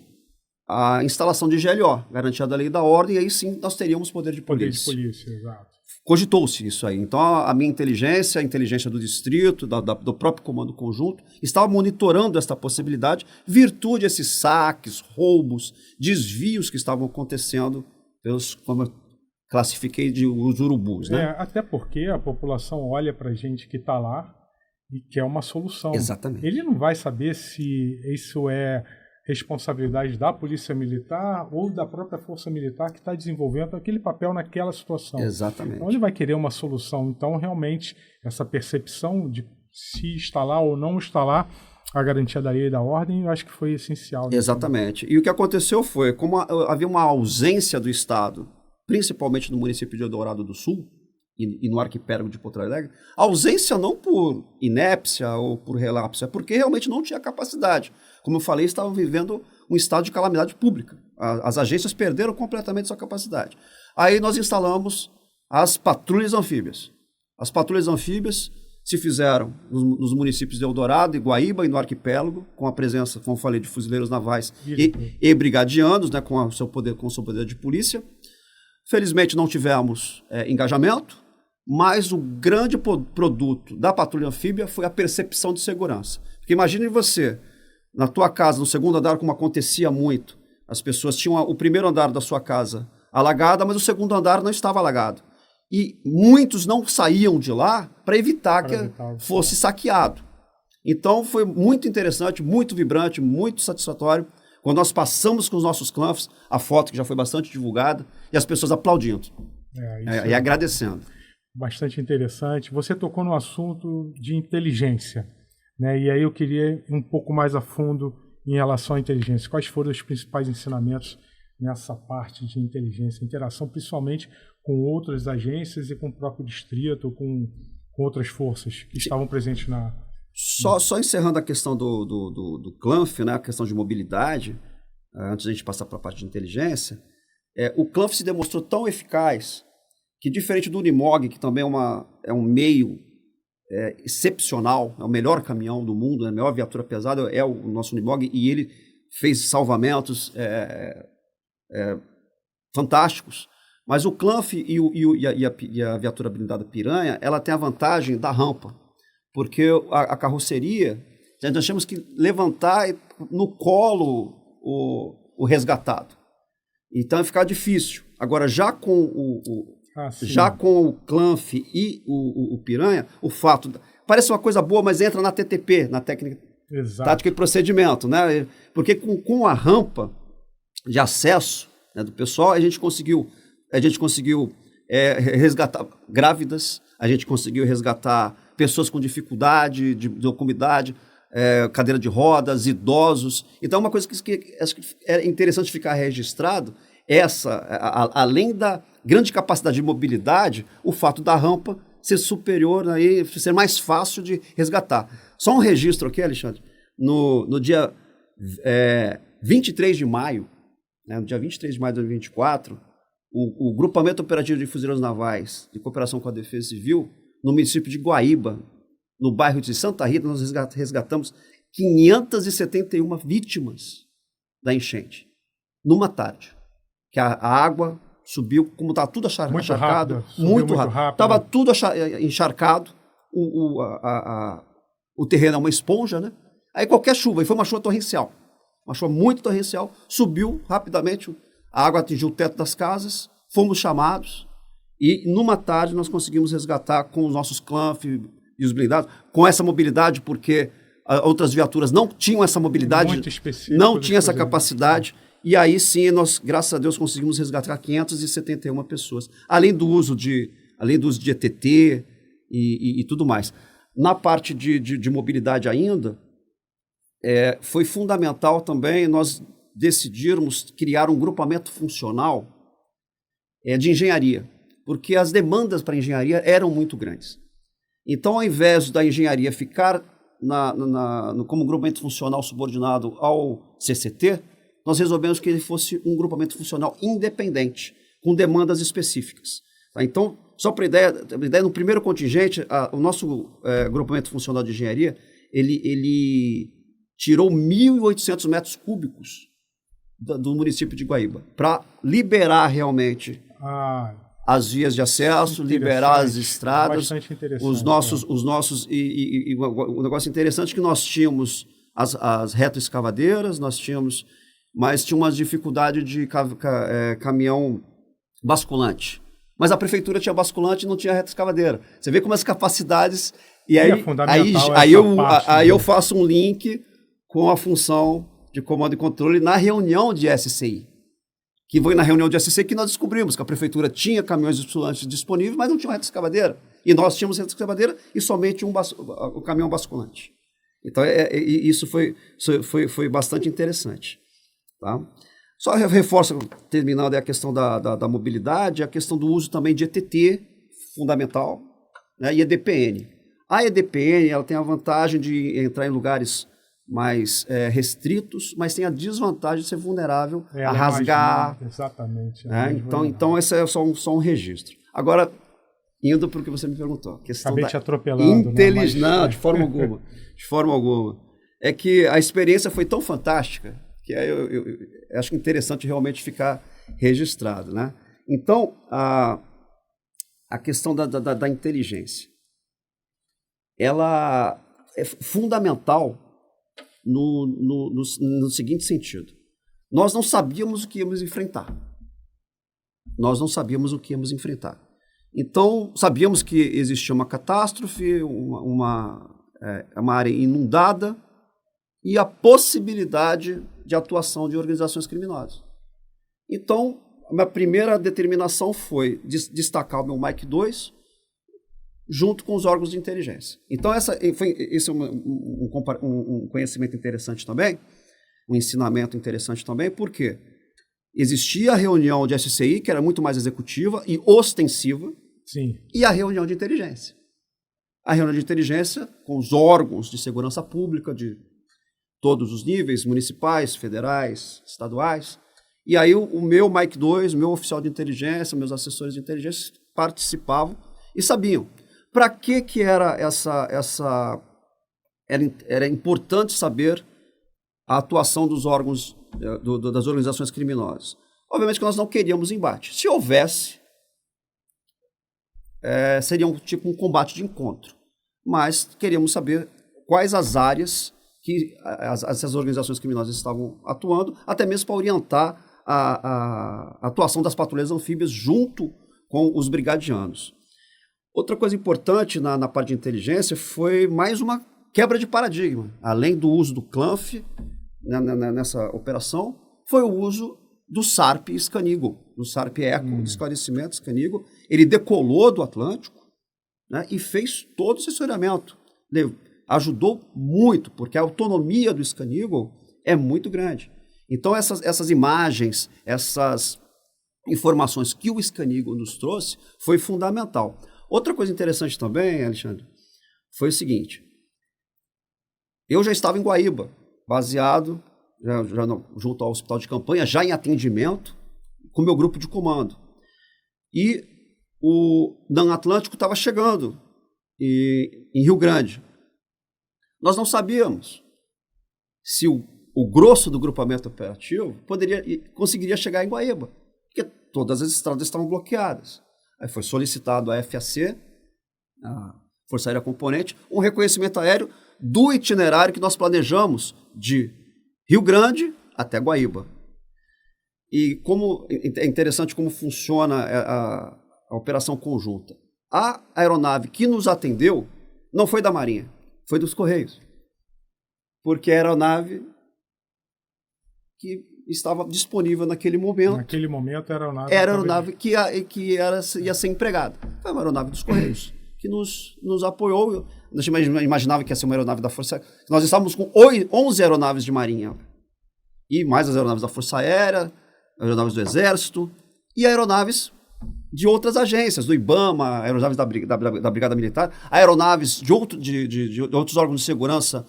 a instalação de GLO, garantia da lei e da ordem, e aí sim nós teríamos poder de polícia. Poder de polícia, exato. Cogitou-se isso aí. Então a minha inteligência, a inteligência do distrito, do próprio comando conjunto, estava monitorando esta possibilidade, virtude esses saques, roubos, desvios que estavam acontecendo, como eu classifiquei de os urubus. Né? Até porque a população olha para a gente que está lá e quer uma solução. Exatamente. Ele não vai saber se isso é responsabilidade da Polícia Militar ou da própria Força Militar que está desenvolvendo aquele papel naquela situação. Exatamente. Então ele vai querer uma solução. Então, realmente, essa percepção de se instalar ou não instalar a garantia da lei e da ordem, eu acho que foi essencial. Exatamente. E o que aconteceu foi, como havia uma ausência do Estado, principalmente no município de Eldorado do Sul e no arquipélago de Porto Alegre, a ausência não por inépcia ou por relapso, é porque realmente não tinha capacidade. Como eu falei, estavam vivendo um estado de calamidade pública. As agências perderam completamente sua capacidade. Aí nós instalamos as patrulhas anfíbias. As patrulhas anfíbias se fizeram nos municípios de Eldorado, Iguaíba e no arquipélago, com a presença, como eu falei, de fuzileiros navais e brigadianos, né, com o seu poder de polícia. Felizmente não tivemos engajamento, mas o grande produto da patrulha anfíbia foi a percepção de segurança. Porque imagine você, na tua casa, no segundo andar, como acontecia muito, as pessoas tinham o primeiro andar da sua casa alagada, mas o segundo andar não estava alagado. E muitos não saíam de lá para evitar que fosse saqueado. Então foi muito interessante, muito vibrante, muito satisfatório, quando nós passamos com os nossos Clanfs, a foto que já foi bastante divulgada, e as pessoas aplaudindo e agradecendo. Bastante interessante. Você tocou no assunto de inteligência, né? E aí eu queria ir um pouco mais a fundo em relação à inteligência. Quais foram os principais ensinamentos nessa parte de inteligência, interação, principalmente com outras agências e com o próprio distrito, com outras forças que estavam presentes na... Só encerrando a questão do CLANF, né, a questão de mobilidade, antes da gente passar para a parte de inteligência, o CLANF se demonstrou tão eficaz que, diferente do Unimog, que também é um meio excepcional, é o melhor caminhão do mundo, a melhor viatura pesada é o nosso Unimog, e ele fez salvamentos fantásticos. Mas o CLANF e a viatura blindada Piranha, ela tem a vantagem da rampa, porque a carroceria, nós temos que levantar no colo o resgatado. Então fica difícil. Agora, já com o CLANF e o Piranha, o fato... Parece uma coisa boa, mas entra na TTP, na técnica, tática e procedimento, né? Porque com a rampa de acesso, né, do pessoal, a gente conseguiu resgatar grávidas, a gente conseguiu resgatar pessoas com dificuldade de locomobilidade, cadeira de rodas, idosos. Então, uma coisa que acho que é interessante ficar registrado, além da grande capacidade de mobilidade, o fato da rampa ser superior, aí, ser mais fácil de resgatar. Só um registro aqui, Alexandre. No dia 23 de maio, né, no dia 23 de maio de 2024, o Grupamento Operativo de Fuzileiros Navais, de cooperação com a Defesa Civil, no município de Guaíba, no bairro de Santa Rita, nós resgatamos 571 vítimas da enchente, numa tarde. Que a água subiu, como estava tudo encharcado, muito rápido. Estava tudo encharcado, o terreno é uma esponja, né? Aí qualquer chuva, e foi uma chuva torrencial, uma chuva muito torrencial, subiu rapidamente, a água atingiu o teto das casas, fomos chamados, e numa tarde nós conseguimos resgatar com os nossos CLANF e os blindados, com essa mobilidade, porque outras viaturas não tinham essa mobilidade, não tinham essa capacidade, e aí sim nós, graças a Deus, conseguimos resgatar 571 pessoas, além do uso de ETT e tudo mais. Na parte de mobilidade ainda, foi fundamental também nós decidirmos criar um grupamento funcional de engenharia, porque as demandas para a engenharia eram muito grandes. Então, ao invés da engenharia ficar como grupamento funcional subordinado ao CCT, nós resolvemos que ele fosse um grupamento funcional independente, com demandas específicas. Tá? Então, só para ideia, no primeiro contingente, o nosso grupamento funcional de engenharia, ele tirou 1.800 metros cúbicos do município de Guaíba, para liberar realmente as vias de acesso, liberar as estradas, os nossos e o negócio interessante é que nós tínhamos as retroescavadeiras, mas tinha umas dificuldades de caminhão basculante. Mas a prefeitura tinha basculante e não tinha retroescavadeira. Você vê como as capacidades... E aí eu faço um link com a função de comando e controle na reunião de SCI. Que foi na reunião de SCI que nós descobrimos que a prefeitura tinha caminhões basculantes disponíveis, mas não tinha retroescavadeira. E nós tínhamos retroescavadeira e somente o caminhão basculante. Então, isso foi bastante interessante. Tá? Só reforço, terminando, a questão da mobilidade, a questão do uso também de ETT, fundamental, né, e EDPN. A EDPN ela tem a vantagem de entrar em lugares mais restritos, mas tem a desvantagem de ser vulnerável a rasgar. Exatamente. Né? Então, esse é só um registro. Agora, indo para o que você me perguntou. Acabei te atropelando. Não, de forma alguma. De forma alguma. É que a experiência foi tão fantástica que eu acho interessante realmente ficar registrado. Né? Então, a questão da inteligência, ela é fundamental no seguinte sentido. Nós não sabíamos o que íamos enfrentar. Então, sabíamos que existia uma catástrofe, uma área inundada e a possibilidade de atuação de organizações criminosas. Então, a minha primeira determinação foi destacar o meu Mike 2 junto com os órgãos de inteligência. Então, esse é um conhecimento interessante também, um ensinamento interessante também, por quê? Existia a reunião de SCI, que era muito mais executiva e ostensiva, Sim. e a reunião de inteligência. A reunião de inteligência com os órgãos de segurança pública de todos os níveis, municipais, federais, estaduais. E aí o meu Mike 2, o meu oficial de inteligência, meus assessores de inteligência participavam e sabiam para que era era importante saber a atuação dos órgãos, das organizações criminosas. Obviamente que nós não queríamos embate. Se houvesse, seria um combate de encontro. Mas queríamos saber quais as áreas que essas organizações criminosas estavam atuando, até mesmo para orientar a atuação das patrulhas anfíbias junto com os brigadianos. Outra coisa importante na parte de inteligência foi mais uma quebra de paradigma. Além do uso do CLANF nessa operação, foi o uso do SARP Scan-Eagle, do SARP Eco, de esclarecimento Scan-Eagle. Ele decolou do Atlântico, né, e fez todo o assessoramento. Ajudou muito, porque a autonomia do Scan-Eagle é muito grande. Então, essas imagens, essas informações que o Scan-Eagle nos trouxe, foi fundamental. Outra coisa interessante também, Alexandre, foi o seguinte. Eu já estava em Guaíba, baseado junto ao hospital de campanha, já em atendimento, com o meu grupo de comando. E o Dan Atlântico estava chegando em Rio Grande. Nós não sabíamos se o grosso do grupamento operativo conseguiria chegar em Guaíba, porque todas as estradas estavam bloqueadas. Aí foi solicitado à FAC, a Força Aérea Componente, um reconhecimento aéreo do itinerário que nós planejamos de Rio Grande até Guaíba. E como é interessante como funciona a operação conjunta. A aeronave que nos atendeu não foi da Marinha, foi dos Correios. Porque a aeronave que estava disponível naquele momento. Naquele momento, era a aeronave que ia ser empregada. Foi uma aeronave dos Correios, que nos apoiou. A gente imaginava que ia ser uma aeronave da Força Aérea. Nós estávamos com 11 aeronaves de Marinha. E mais as aeronaves da Força Aérea, aeronaves do Exército e aeronaves de outras agências, do IBAMA, aeronaves da Brigada Militar, aeronaves de outros órgãos de segurança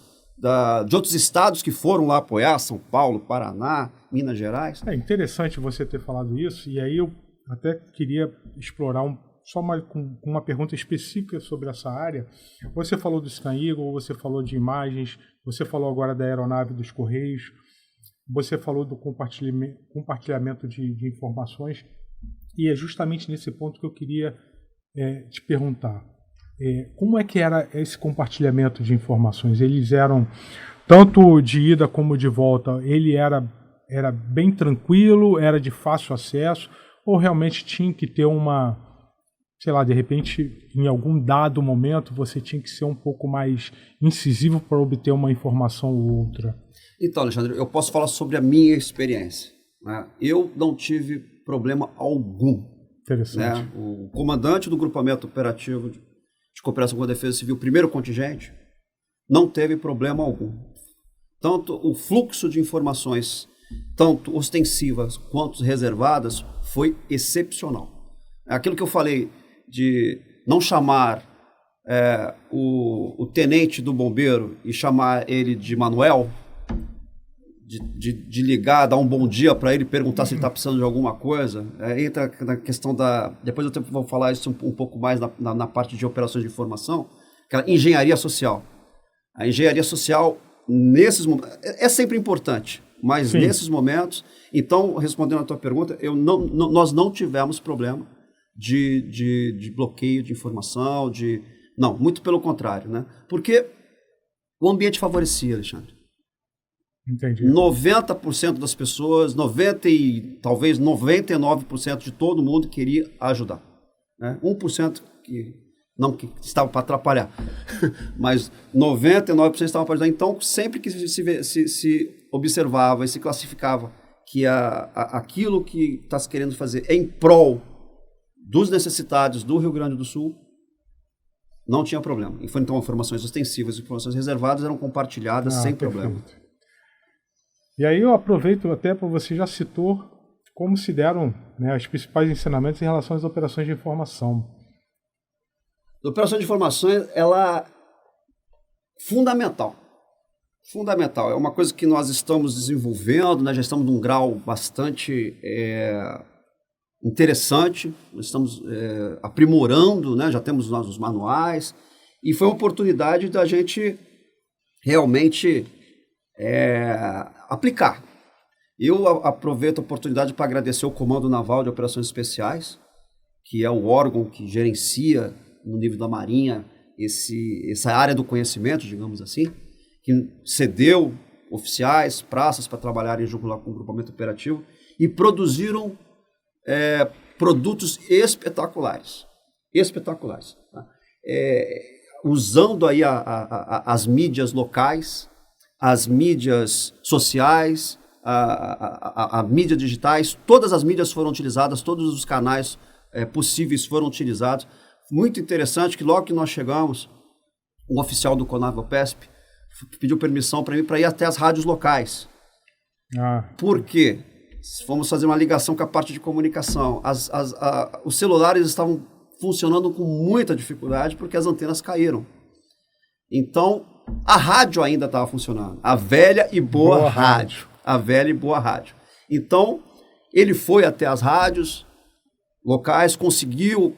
de outros estados que foram lá apoiar, São Paulo, Paraná, Minas Gerais. É interessante você ter falado isso, e aí eu até queria explorar com uma pergunta específica sobre essa área. Você falou do Scan-Eagle, você falou de imagens, você falou agora da aeronave dos Correios, você falou do compartilhamento de informações, e é justamente nesse ponto que eu queria te perguntar. Como é que era esse compartilhamento de informações? Eles eram, tanto de ida como de volta, ele era bem tranquilo, era de fácil acesso, ou realmente tinha que ter de repente, em algum dado momento, você tinha que ser um pouco mais incisivo para obter uma informação ou outra? Então, Alexandre, eu posso falar sobre a minha experiência, né? Eu não tive problema algum. Interessante. Né? O comandante do grupamento operativo de cooperação com a Defesa Civil, primeiro contingente, não teve problema algum. Tanto o fluxo de informações, tanto ostensivas quanto reservadas, foi excepcional. Aquilo que eu falei de não chamar o tenente do bombeiro e chamar ele de Manuel, de ligar, dar um bom dia para ele, perguntar se ele está precisando de alguma coisa, entra na questão depois eu vou falar isso um pouco mais na parte de operações de informação, aquela engenharia social. A engenharia social, nesses momentos, é sempre importante, mas Sim. Nesses momentos, então, respondendo a tua pergunta, nós não tivemos problema de bloqueio de informação, não, muito pelo contrário, né? Porque o ambiente favorecia, Alexandre. Entendi. 90% das pessoas, talvez 99% de todo mundo queria ajudar. Né? 1% que estava para atrapalhar, mas 99% estavam para ajudar. Então, sempre que se observava e se classificava que aquilo que está se querendo fazer é em prol dos necessitados do Rio Grande do Sul, não tinha problema. Então, informações ostensivas e informações reservadas eram compartilhadas sem perfeito. problema. E aí eu aproveito até para você já citou como se deram, né, os principais ensinamentos em relação às operações de informação? A operação de informação, ela fundamental. Fundamental. É uma coisa que nós estamos desenvolvendo, né? Já estamos num grau bastante interessante, nós estamos aprimorando, né? Já temos os manuais, e foi uma oportunidade da gente realmente aplicar. Eu aproveito a oportunidade para agradecer o Comando Naval de Operações Especiais, que é o órgão que gerencia, no nível da Marinha, essa área do conhecimento, digamos assim, que cedeu oficiais, praças para trabalharem junto lá com o grupamento operativo e produziram produtos espetaculares. Espetaculares. Tá? Usando aí as mídias locais, as mídias sociais, a mídia digitais, todas as mídias foram utilizadas, todos os canais possíveis foram utilizados. Muito interessante que logo que nós chegamos, um oficial do CONAVOPESP pediu permissão para mim para ir até as rádios locais. Por quê? Fomos fazer uma ligação com a parte de comunicação. Os celulares estavam funcionando com muita dificuldade porque as antenas caíram. Então, a rádio ainda estava funcionando. A velha e boa rádio. A velha e boa rádio. Então, ele foi até as rádios locais, conseguiu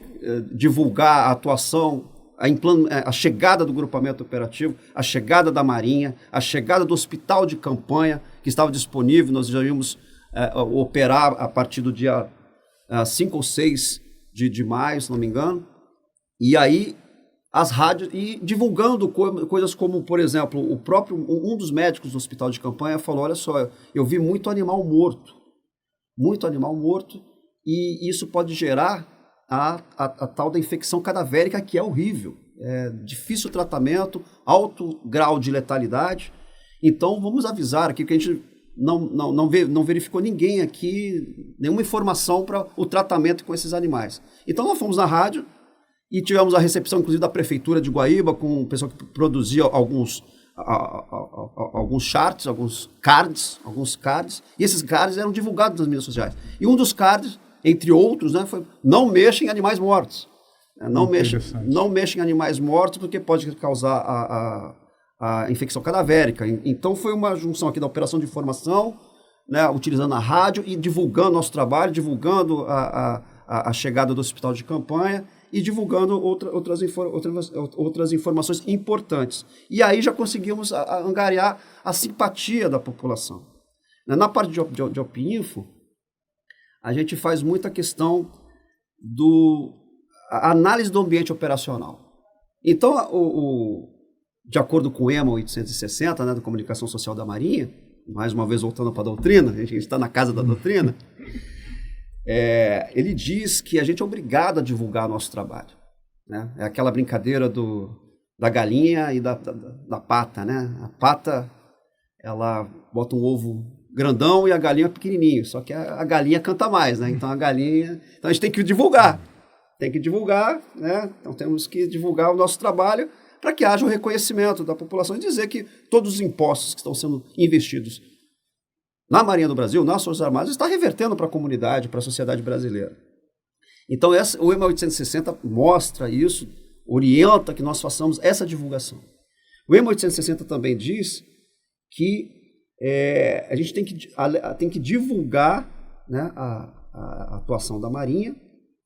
divulgar a atuação, a chegada do grupamento operativo, a chegada da Marinha, a chegada do hospital de campanha, que estava disponível. Nós já íamos operar a partir do dia 5 ou 6 de maio, se não me engano. E aí, as rádios, e divulgando coisas como, por exemplo, um dos médicos do hospital de campanha falou, olha só, eu vi muito animal morto, e isso pode gerar a tal da infecção cadavérica, que é horrível, difícil tratamento, alto grau de letalidade. Então, vamos avisar aqui que a gente não verificou ninguém aqui, nenhuma informação para o tratamento com esses animais. Então, nós fomos na rádio e tivemos a recepção, inclusive, da Prefeitura de Guaíba, com o pessoal que produzia alguns charts, alguns cards, e esses cards eram divulgados nas mídias sociais. E um dos cards, entre outros, né, foi: não mexa em animais mortos. Não mexa em animais mortos porque pode causar a infecção cadavérica. Então foi uma junção aqui da operação de informação, né, utilizando a rádio e divulgando nosso trabalho, divulgando a chegada do hospital de campanha e divulgando outras informações importantes. E aí já conseguimos angariar a simpatia da população. Na parte de OpInfo, a gente faz muita questão a análise do ambiente operacional. Então, de acordo com o EMA 860, né, da Comunicação Social da Marinha, mais uma vez voltando para a doutrina, a gente está na casa da doutrina, ele diz que a gente é obrigado a divulgar nosso trabalho. Né? É aquela brincadeira da galinha e da pata. Né? A pata, ela bota um ovo grandão e a galinha pequenininho, só que a galinha canta mais, né? Então a gente tem que divulgar. Né? Então temos que divulgar o nosso trabalho para que haja o reconhecimento da população e dizer que todos os impostos que estão sendo investidos na Marinha do Brasil, nas Forças Armadas, está revertendo para a comunidade, para a sociedade brasileira. Então o EMA 860 mostra isso, orienta que nós façamos essa divulgação. O EMA 860 também diz que a gente tem que divulgar, né, a atuação da Marinha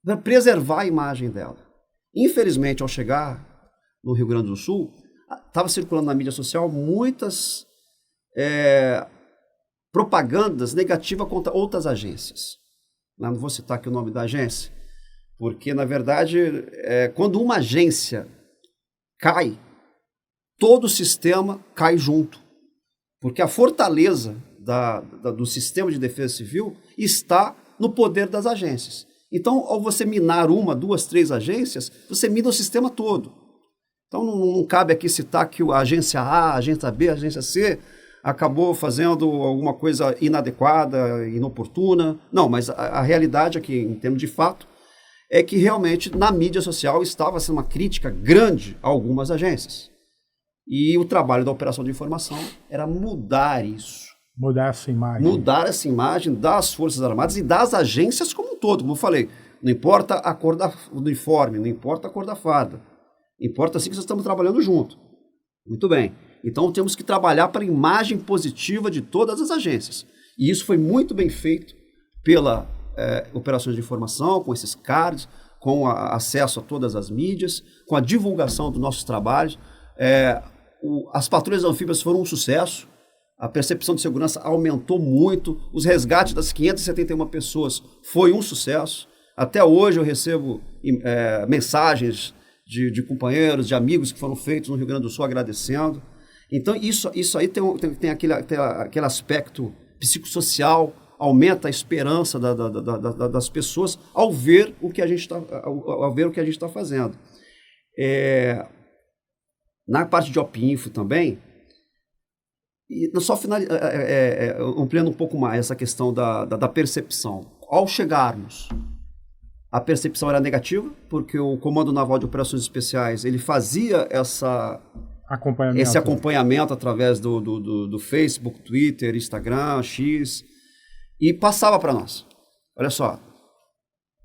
para preservar a imagem dela. Infelizmente, ao chegar no Rio Grande do Sul, estava circulando na mídia social muitas propagandas negativas contra outras agências. Não vou citar aqui o nome da agência, porque, na verdade, quando uma agência cai, todo o sistema cai junto. Porque a fortaleza do sistema de defesa civil está no poder das agências. Então, ao você minar 1, 2, 3 agências, você mina o sistema todo. Então, não cabe aqui citar que a agência A, a agência B, a agência C acabou fazendo alguma coisa inadequada, inoportuna. Não, mas a realidade aqui, em termos de fato, é que realmente na mídia social estava sendo uma crítica grande a algumas agências. E o trabalho da operação de informação era mudar isso. Mudar essa imagem. Mudar essa imagem das Forças Armadas e das agências como um todo. Como eu falei, não importa a cor do uniforme, não importa a cor da farda. Importa sim que nós estamos trabalhando junto. Muito bem. Então temos que trabalhar para a imagem positiva de todas as agências. E isso foi muito bem feito pela operações de informação, com esses cards, com acesso a todas as mídias, com a divulgação dos nossos trabalhos. As patrulhas anfíbias foram um sucesso. A percepção de segurança aumentou muito. Os resgates das 571 pessoas foi um sucesso. Até hoje eu recebo mensagens de companheiros, de amigos que foram feitos no Rio Grande do Sul agradecendo. Então isso aí tem aquele aspecto psicossocial, aumenta a esperança das pessoas ao ver o que a gente está fazendo. Na parte de OPINFO também, e só ampliando um pouco mais essa questão da percepção. Ao chegarmos, a percepção era negativa, porque o Comando Naval de Operações Especiais ele fazia esse acompanhamento através do Facebook, Twitter, Instagram, X, e passava para nós. Olha só,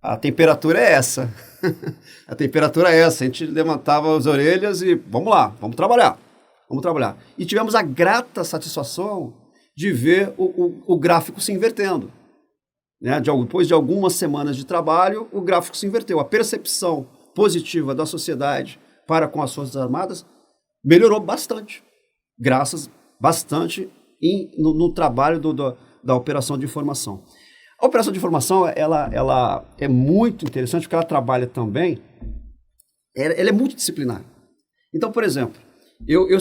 a temperatura é essa. A temperatura é essa. A gente levantava as orelhas e vamos lá, vamos trabalhar. E tivemos a grata satisfação de ver o gráfico se invertendo. Né? Depois de algumas semanas de trabalho, o gráfico se inverteu. A percepção positiva da sociedade para com as Forças Armadas melhorou bastante, graças bastante no trabalho da operação de informação. A operação de informação ela é muito interessante porque ela trabalha também, ela é multidisciplinar. Então, por exemplo, eu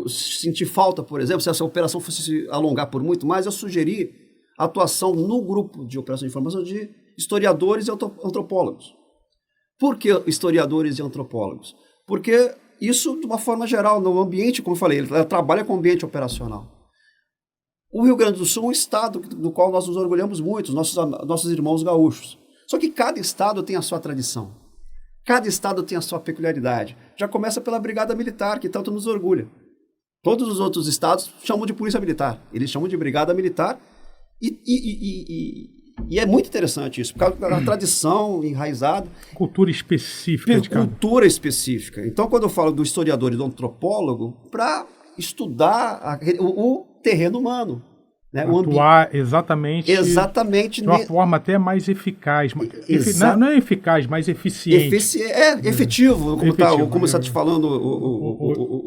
senti falta, por exemplo, se essa operação fosse se alongar por muito mais, eu sugeri a atuação no grupo de operação de informação de historiadores e antropólogos. Por que historiadores e antropólogos? Porque isso, de uma forma geral, no ambiente, como eu falei, ela trabalha com o ambiente operacional. O Rio Grande do Sul é um estado do qual nós nos orgulhamos muito, os nossos irmãos gaúchos. Só que cada estado tem a sua tradição. Cada estado tem a sua peculiaridade. Já começa pela Brigada Militar, que tanto nos orgulha. Todos os outros estados chamam de Polícia Militar. Eles chamam de Brigada Militar. E é muito interessante isso, por causa da tradição enraizada. Cultura específica. Cultura específica. Então, quando eu falo do historiador e do antropólogo, para estudar o terreno humano. Né? Atuar exatamente de uma forma até mais eficaz. Não é eficaz, mas eficiente. Efetivo, como você está te falando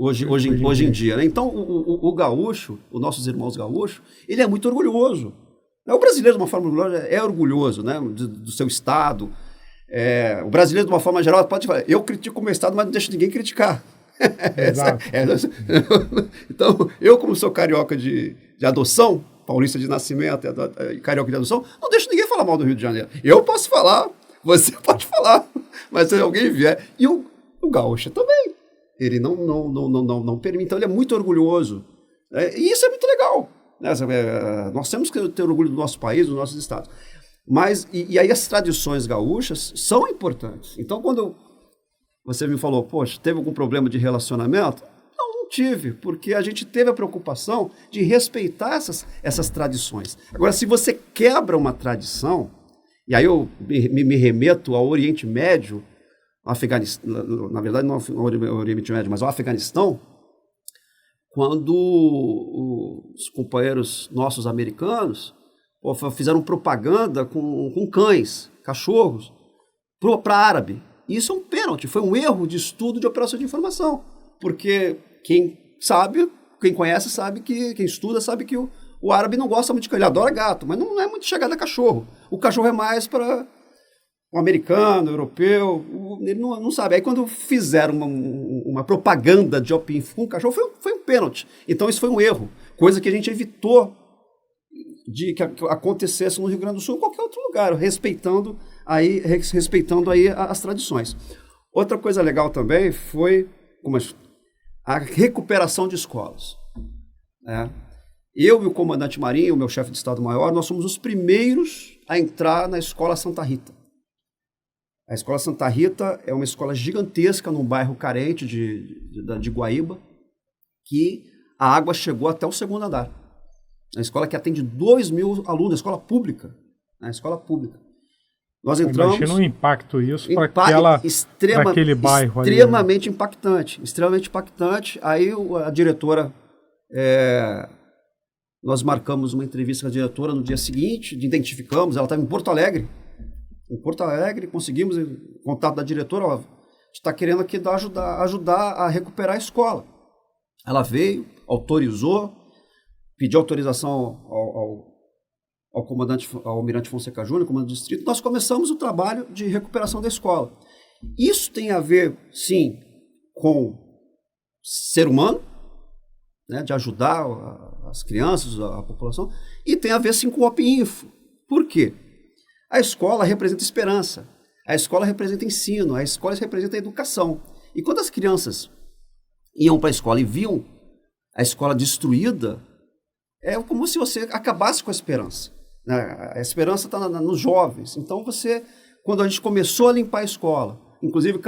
hoje em dia. Né? Então, o gaúcho, os nossos irmãos gaúchos, ele é muito orgulhoso. O brasileiro, de uma forma orgulhosa, é orgulhoso, né, do seu estado. O brasileiro, de uma forma geral, pode falar, eu critico o meu estado, mas não deixo ninguém criticar. Então, eu, como sou carioca de adoção, paulista de nascimento e carioca de adoção, não deixo ninguém falar mal do Rio de Janeiro. Eu posso falar, você pode falar, mas se alguém vier... E o gaúcho também. Ele não permite. Então, ele é muito orgulhoso. E isso é muito legal. Nós temos que ter orgulho do nosso país, dos nossos estados. Mas, e aí as tradições gaúchas são importantes. Então, quando você me falou, poxa, teve algum problema de relacionamento? Não tive, porque a gente teve a preocupação de respeitar essas tradições. Agora, se você quebra uma tradição, e aí eu me remeto ao Oriente Médio, Afeganistão, na verdade não ao Oriente Médio, mas ao Afeganistão, quando os companheiros nossos americanos fizeram propaganda com cães, cachorros, para árabe. Isso é um pênalti, foi um erro de estudo de operação de informação. Porque quem conhece sabe quem estuda sabe que o árabe não gosta muito de cão, ele adora gato, mas não é muito chegado a cachorro. O cachorro é mais para o americano, o europeu, ele não sabe. Aí quando fizeram uma propaganda de OPINFO com o cachorro, foi um pênalti. Então isso foi um erro, coisa que a gente evitou de que acontecesse no Rio Grande do Sul ou qualquer outro lugar, respeitando aí as tradições. Outra coisa legal também foi a recuperação de escolas. Eu e o comandante Marinho, o meu chefe de Estado-Maior, nós somos os primeiros a entrar na Escola Santa Rita. A Escola Santa Rita é uma escola gigantesca num bairro carente de Guaíba, que a água chegou até o segundo andar. A escola que atende 2.000 alunos, a escola pública. A escola pública. Nós entramos... Imagina o impacto isso para aquele bairro ali. Extremamente impactante, extremamente impactante. Aí a diretora, nós marcamos uma entrevista com a diretora no dia seguinte, identificamos, ela estava em Porto Alegre. Em Porto Alegre, conseguimos o contato da diretora, a gente está querendo aqui ajudar a recuperar a escola. Ela veio, autorizou, pediu autorização ao comandante, ao almirante Fonseca Júnior, comandante do distrito. Nós começamos o trabalho de recuperação da escola. Isso tem a ver, sim, com ser humano, né, de ajudar as crianças, a população, e tem a ver, sim, com o OPINFO. Por quê? A escola representa esperança, a escola representa ensino, a escola representa educação. E quando as crianças iam para a escola e viam a escola destruída, é como se você acabasse com a esperança. A esperança está nos jovens. Então, quando a gente começou a limpar a escola, inclusive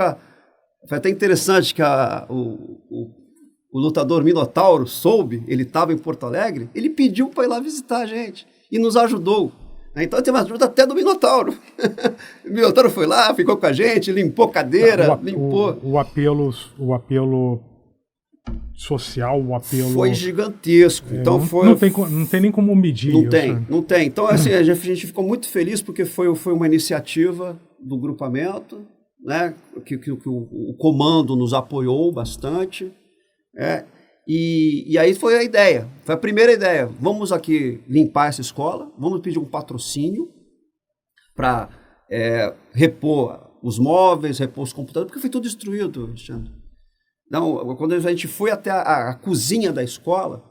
foi até interessante que o lutador Minotauro soube, ele estava em Porto Alegre, ele pediu para ir lá visitar a gente e nos ajudou. Então, tem uma ajuda até do Minotauro. O Minotauro foi lá, ficou com a gente, limpou cadeira, limpou... O apelo social, o apelo... Foi gigantesco. Então não tem nem como medir não isso. Não tem. Então, assim, a gente ficou muito feliz porque foi uma iniciativa do grupamento, né, que o comando nos apoiou bastante, e aí foi a ideia, foi a primeira ideia. Vamos aqui limpar essa escola, vamos pedir um patrocínio para repor os móveis, repor os computadores, porque foi tudo destruído, Alexandre. Então, quando a gente foi até a cozinha da escola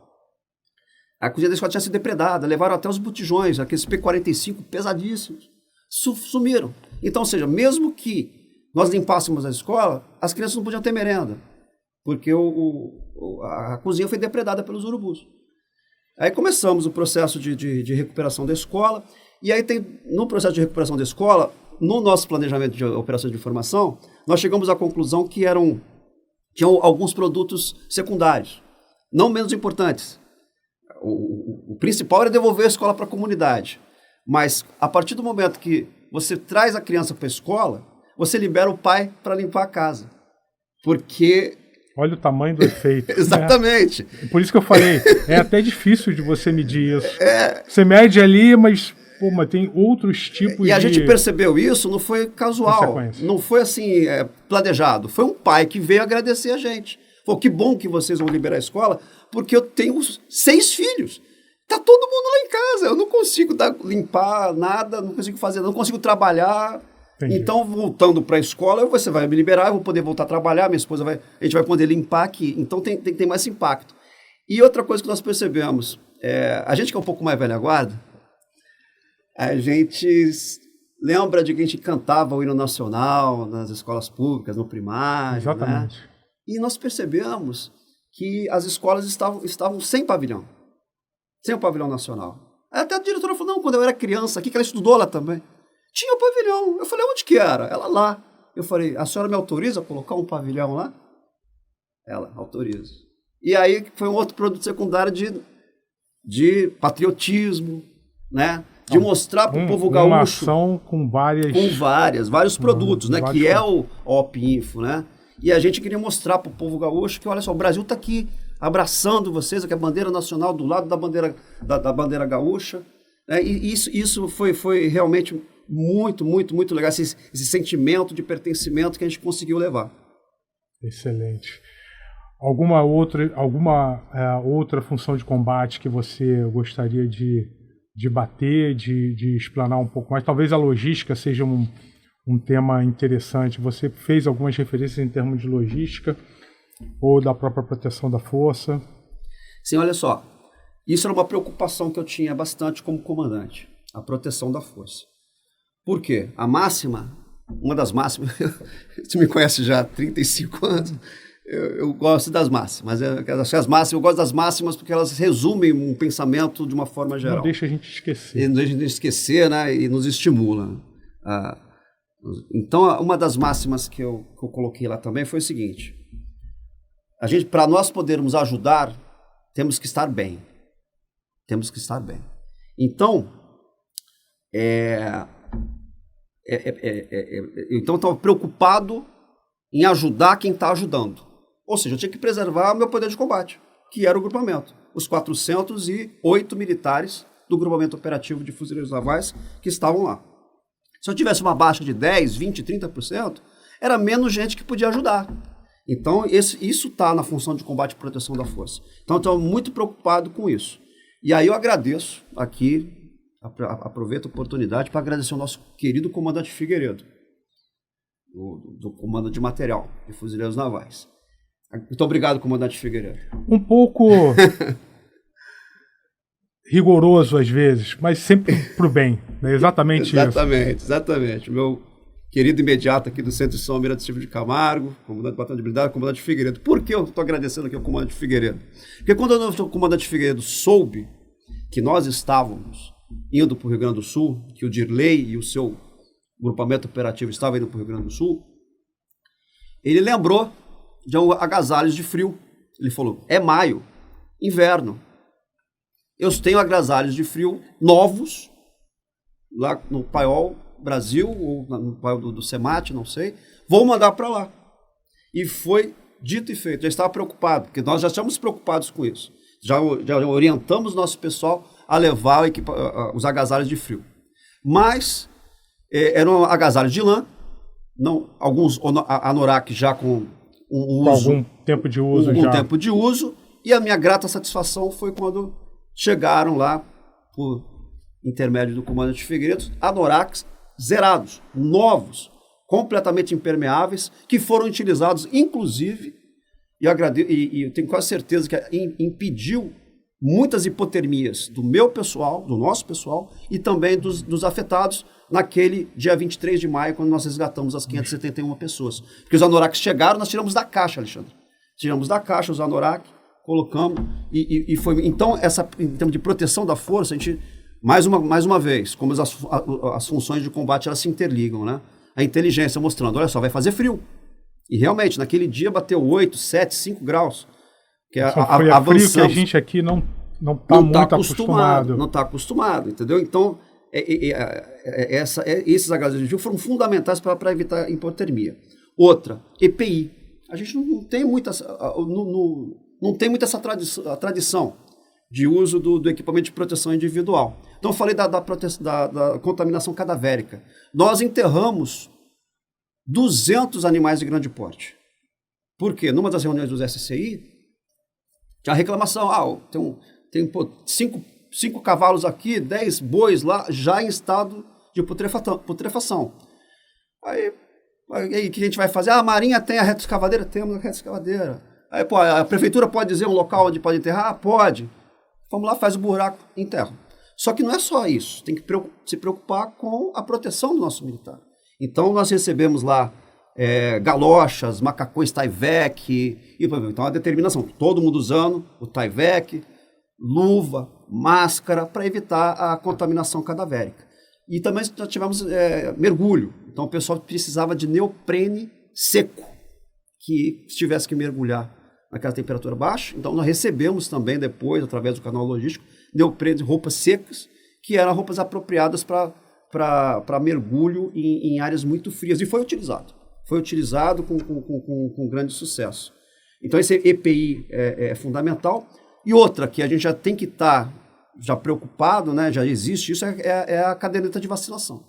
tinha sido depredada, levaram até os botijões, aqueles P45 pesadíssimos, sumiram. Então, ou seja, mesmo que nós limpássemos a escola, as crianças não podiam ter merenda, porque a cozinha foi depredada pelos urubus. Aí começamos o processo de recuperação da escola, e aí no processo de recuperação da escola, no nosso planejamento de operações de informação, nós chegamos à conclusão que tinham alguns produtos secundários, não menos importantes. O principal era devolver a escola para a comunidade, mas a partir do momento que você traz a criança para a escola, você libera o pai para limpar a casa, porque... Olha o tamanho do efeito. Exatamente. Né? Por isso que eu falei, é até difícil de você medir isso. Você mede ali, mas tem outros tipos de... E a gente percebeu isso, não foi casual, não foi assim planejado. Foi um pai que veio agradecer a gente. Falou, que bom que vocês vão liberar a escola, porque eu tenho 6 filhos. Tá todo mundo lá em casa, eu não consigo limpar nada, não consigo fazer, não consigo trabalhar. Entendi. Então, voltando para a escola, você vai me liberar, eu vou poder voltar a trabalhar, minha esposa a gente vai poder limpar aqui. Então, tem que ter mais impacto. E outra coisa que nós percebemos, a gente que é um pouco mais velha guarda, a gente lembra de que a gente cantava o hino nacional nas escolas públicas, no primário. Exatamente. Né? E nós percebemos que as escolas estavam sem pavilhão o pavilhão nacional. Até a diretora falou, não, quando eu era criança aqui, que ela estudou lá também, tinha o pavilhão. Eu falei, onde que era? Ela lá. Eu falei, a senhora me autoriza a colocar um pavilhão lá? Ela, autoriza. E aí foi um outro produto secundário de patriotismo, né? De mostrar para o povo gaúcho... Uma ação com vários produtos, né? Que é o OPINFO, né? E a gente queria mostrar para o povo gaúcho que, olha só, o Brasil está aqui abraçando vocês, aqui a bandeira nacional do lado da bandeira gaúcha. Né? E isso foi realmente muito, muito, muito legal, esse sentimento de pertencimento que a gente conseguiu levar. Excelente. Alguma outra função de combate que você gostaria de bater, de explanar um pouco mais? Talvez a logística seja um tema interessante. Você fez algumas referências em termos de logística ou da própria proteção da força? Sim, olha só. Isso era uma preocupação que eu tinha bastante como comandante, a proteção da força. Por quê? Uma das máximas, você me conhece já há 35 anos, eu gosto das máximas. Eu gosto das máximas porque elas resumem um pensamento de uma forma geral. Não deixa a gente esquecer. E não deixa a gente esquecer, né? E nos estimula. Então, uma das máximas que eu coloquei lá também foi o seguinte: para nós podermos ajudar, temos que estar bem. Temos que estar bem. Então, eu estava preocupado em ajudar quem está ajudando. Ou seja, eu tinha que preservar o meu poder de combate, que era o grupamento. Os 408 militares do grupamento operativo de fuzileiros navais que estavam lá. Se eu tivesse uma baixa de 10%, 20%, 30%, era menos gente que podia ajudar. Então, isso está na função de combate e proteção da força. Então, eu estou muito preocupado com isso. E aí eu agradeço aqui, aproveito a oportunidade para agradecer ao nosso querido comandante Figueiredo, do Comando de Material de Fuzileiros Navais. Muito obrigado, comandante Figueiredo. Um pouco rigoroso às vezes, mas sempre pro bem. Né? Exatamente isso. Exatamente. Meu querido imediato aqui do Centro de São Almirante Silvio de Camargo, comandante de Batalhão de Blindado, comandante Figueiredo. Por que eu estou agradecendo aqui ao comandante Figueiredo? Porque quando o comandante Figueiredo soube que nós estávamos indo para o Rio Grande do Sul, que o Dirley e o seu grupamento operativo estavam indo para o Rio Grande do Sul, ele lembrou de agasalhos de frio. Ele falou, é maio, inverno. Eu tenho agasalhos de frio novos, lá no Paiol Brasil, ou no Paiol do Semat, não sei. Vou mandar para lá. E foi dito e feito. Já estava preocupado, porque nós já estamos preocupados com isso. Já orientamos nosso pessoal a levar os agasalhos de frio. Mas eram agasalhos de lã, alguns anorak já com algum tempo de uso. Tempo de uso. E a minha grata satisfação foi quando chegaram lá, por intermédio do comandante Figueiredo, anoraks zerados, novos, completamente impermeáveis, que foram utilizados, inclusive, e eu tenho quase certeza que impediu muitas hipotermias do meu pessoal, do nosso pessoal, e também dos afetados naquele dia 23 de maio, quando nós resgatamos as 571 pessoas. Porque os anoraks chegaram, nós tiramos da caixa, Alexandre. Tiramos da caixa os anoraks, colocamos, e foi... Então, em termos de proteção da força, a gente, mais uma vez, como as funções de combate, elas se interligam, né? A inteligência mostrando, olha só, vai fazer frio. E realmente, naquele dia bateu 8, 7, 5 graus. Que frio que a gente aqui não está muito acostumado. Não está acostumado, entendeu? Então, esses agasalhos de frio foram fundamentais para evitar hipotermia. Outra, EPI. A gente não tem muita essa tradição de uso do equipamento de proteção individual. Então, eu falei da contaminação cadavérica. Nós enterramos 200 animais de grande porte. Por quê? Numa das reuniões dos SCI, tinha a reclamação, tem 5 cavalos aqui, 10 bois lá, já em estado de putrefação. Aí, o que a gente vai fazer? A Marinha tem a retroescavadeira? Temos a retroescavadeira. Aí, a prefeitura pode dizer um local onde pode enterrar? Pode. Vamos lá, faz o buraco, enterra. Só que não é só isso. Tem que se preocupar com a proteção do nosso militar. Então, nós recebemos lá galochas, macacões Tyvek, então a determinação, todo mundo usando o Tyvek, luva, máscara, para evitar a contaminação cadavérica. E também já tivemos mergulho. Então, o pessoal precisava de neoprene seco, que tivesse que mergulhar naquela temperatura baixa. Então, nós recebemos também depois, através do canal logístico, neoprene, roupas secas, que eram roupas apropriadas para mergulho em áreas muito frias. E foi utilizado. Foi utilizado com grande sucesso. Então, esse EPI é fundamental. E outra, que a gente já tem que estar já preocupado, né, já existe isso, é a caderneta de vacinação.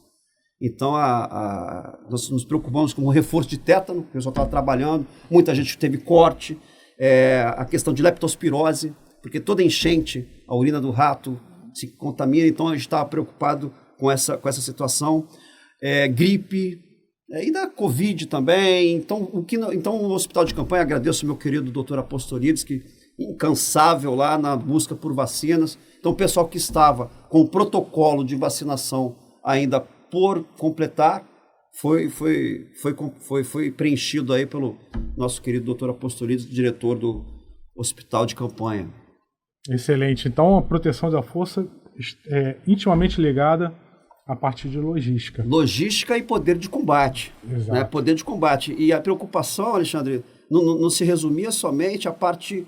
Então, nós nos preocupamos com o reforço de tétano, o pessoal estava trabalhando, muita gente teve corte, a questão de leptospirose, porque toda enchente, a urina do rato se contamina, então a gente estava preocupado com essa situação. Gripe, e da Covid também. Então, no hospital de campanha, agradeço ao meu querido doutor Apostolides, que incansável lá na busca por vacinas. Então, o pessoal que estava com o protocolo de vacinação ainda por completar, foi preenchido aí pelo nosso querido doutor Apostolides, diretor do hospital de campanha. Excelente. Então, a proteção da força é intimamente ligada à parte de logística. Logística e poder de combate. Exato. Né? Poder de combate. E a preocupação, Alexandre, não se resumia somente à parte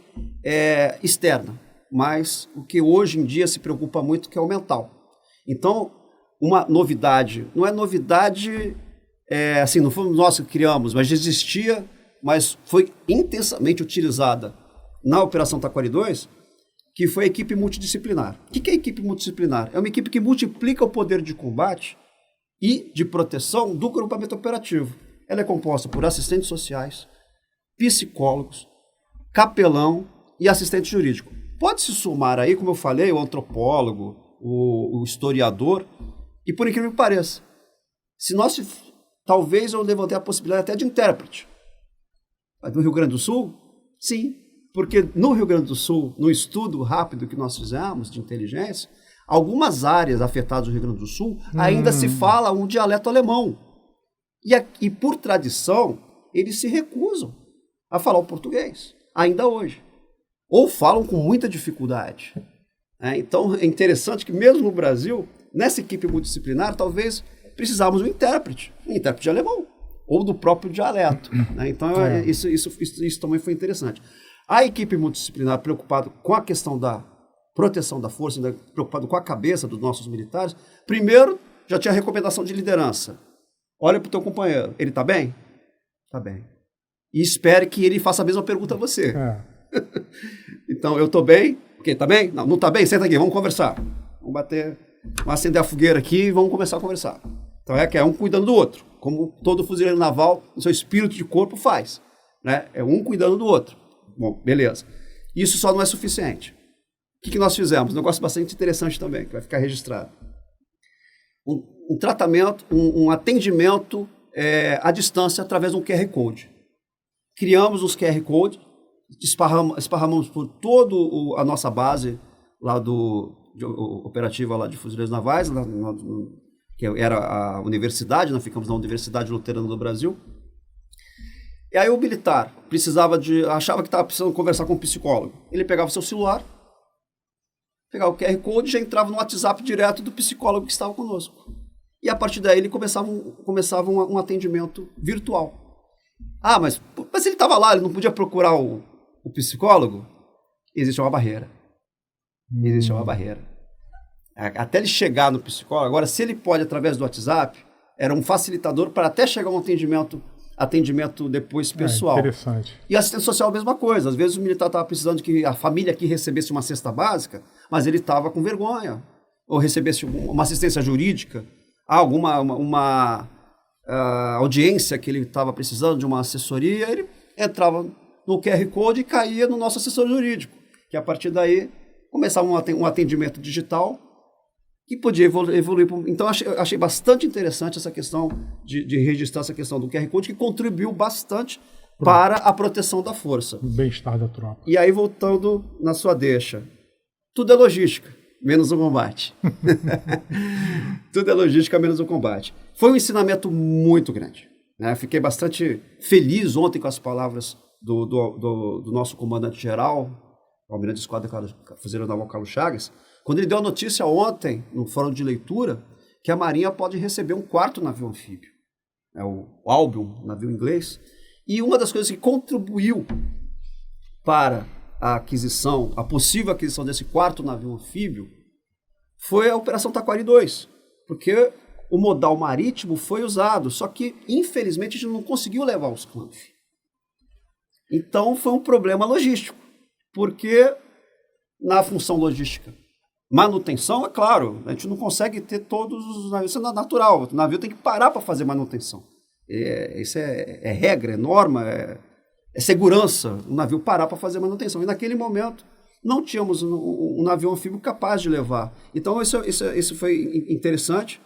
externa. mas o que hoje em dia se preocupa muito, que é o mental. Então, uma novidade, não é novidade, assim, não fomos nós que criamos, mas existia, mas foi intensamente utilizada na Operação Taquari 2, que foi a equipe multidisciplinar. O que é a equipe multidisciplinar? É uma equipe que multiplica o poder de combate e de proteção do grupamento operativo. Ela é composta por assistentes sociais, psicólogos, capelão e assistente jurídico. Pode se somar aí, como eu falei, o antropólogo, o historiador, e por incrível que pareça, talvez eu levantei a possibilidade até de intérprete. No Rio Grande do Sul? Sim, porque no Rio Grande do Sul, no estudo rápido que nós fizemos de inteligência, algumas áreas afetadas do Rio Grande do Sul ainda se fala um dialeto alemão. E por tradição, eles se recusam a falar o português, ainda hoje. Ou falam com muita dificuldade. Então, é interessante que mesmo no Brasil, nessa equipe multidisciplinar, talvez precisávamos de um intérprete de alemão, ou do próprio dialeto. Então, isso também foi interessante. A equipe multidisciplinar, preocupada com a questão da proteção da força, preocupado com a cabeça dos nossos militares, primeiro já tinha recomendação de liderança. Olha para o teu companheiro, ele está bem? Está bem. E espere que ele faça a mesma pergunta a você. Então, eu estou bem? Ok, está bem? Não está bem? Senta aqui, vamos conversar. Vamos acender a fogueira aqui e vamos começar a conversar. Então, é um cuidando do outro, como todo fuzileiro naval, no seu espírito de corpo faz. Né? É um cuidando do outro. Bom, beleza. Isso só não é suficiente. O que nós fizemos? Um negócio bastante interessante também, que vai ficar registrado. Um tratamento, um atendimento à distância através de um QR Code. Criamos os QR Code, esparramamos por toda a nossa base lá operativa lá de fuzileiros navais, que era a universidade, nós ficamos na Universidade Luterana do Brasil. E aí o militar achava que estava precisando conversar com um psicólogo. Ele pegava seu celular, pegava o QR Code e já entrava no WhatsApp direto do psicólogo que estava conosco. E a partir daí ele começava um atendimento virtual. Mas ele estava lá, ele não podia procurar o psicólogo? Existe uma barreira. Existe uma barreira. Até ele chegar no psicólogo, agora se ele pode através do WhatsApp, era um facilitador para até chegar a um atendimento depois pessoal. Interessante. E assistente social a mesma coisa. Às vezes o militar estava precisando que a família aqui recebesse uma cesta básica, mas ele estava com vergonha. Ou recebesse uma assistência jurídica, uma audiência que ele estava precisando de uma assessoria, ele entrava no QR Code e caía no nosso assessor jurídico, que a partir daí começava um atendimento digital que podia evoluir. Então, achei bastante interessante essa questão de registrar essa questão do QR Code, que contribuiu bastante para a proteção da força. O bem-estar da tropa. E aí, voltando na sua deixa, tudo é logística, menos o combate. Tudo é logística, menos o combate. Foi um ensinamento muito grande. Né? Fiquei bastante feliz ontem com as palavras do nosso comandante-geral, o almirante de esquadra fuzileiro naval Carlos Chagas, quando ele deu a notícia ontem, no fórum de leitura, que a Marinha pode receber um 4º navio anfíbio, o Albion, navio inglês, e uma das coisas que contribuiu para a possível aquisição desse 4º navio anfíbio, foi a Operação Taquari 2, porque o modal marítimo foi usado, só que, infelizmente, a gente não conseguiu levar os CLANF. Então, foi um problema logístico, porque na função logística, manutenção, é claro, a gente não consegue ter todos os navios, isso é natural, o navio tem que parar para fazer manutenção. Isso é regra, é norma, é segurança, o navio parar para fazer manutenção. E naquele momento, não tínhamos um navio anfíbio capaz de levar. Então, isso foi interessante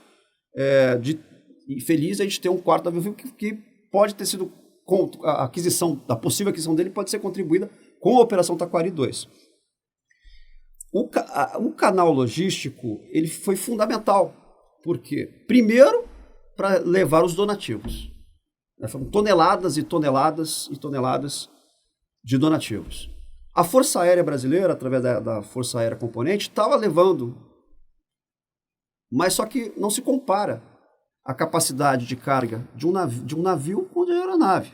e feliz a gente ter um 4º navio anfíbio que pode ter sido, a possível aquisição dele pode ser contribuída com a Operação Taquari 2. O canal logístico ele foi fundamental. Por quê? Primeiro, para levar os donativos. Foram toneladas e toneladas e toneladas de donativos. A Força Aérea Brasileira, através da Força Aérea Componente, estava levando, mas só que não se compara a capacidade de carga de um navio com de aeronave.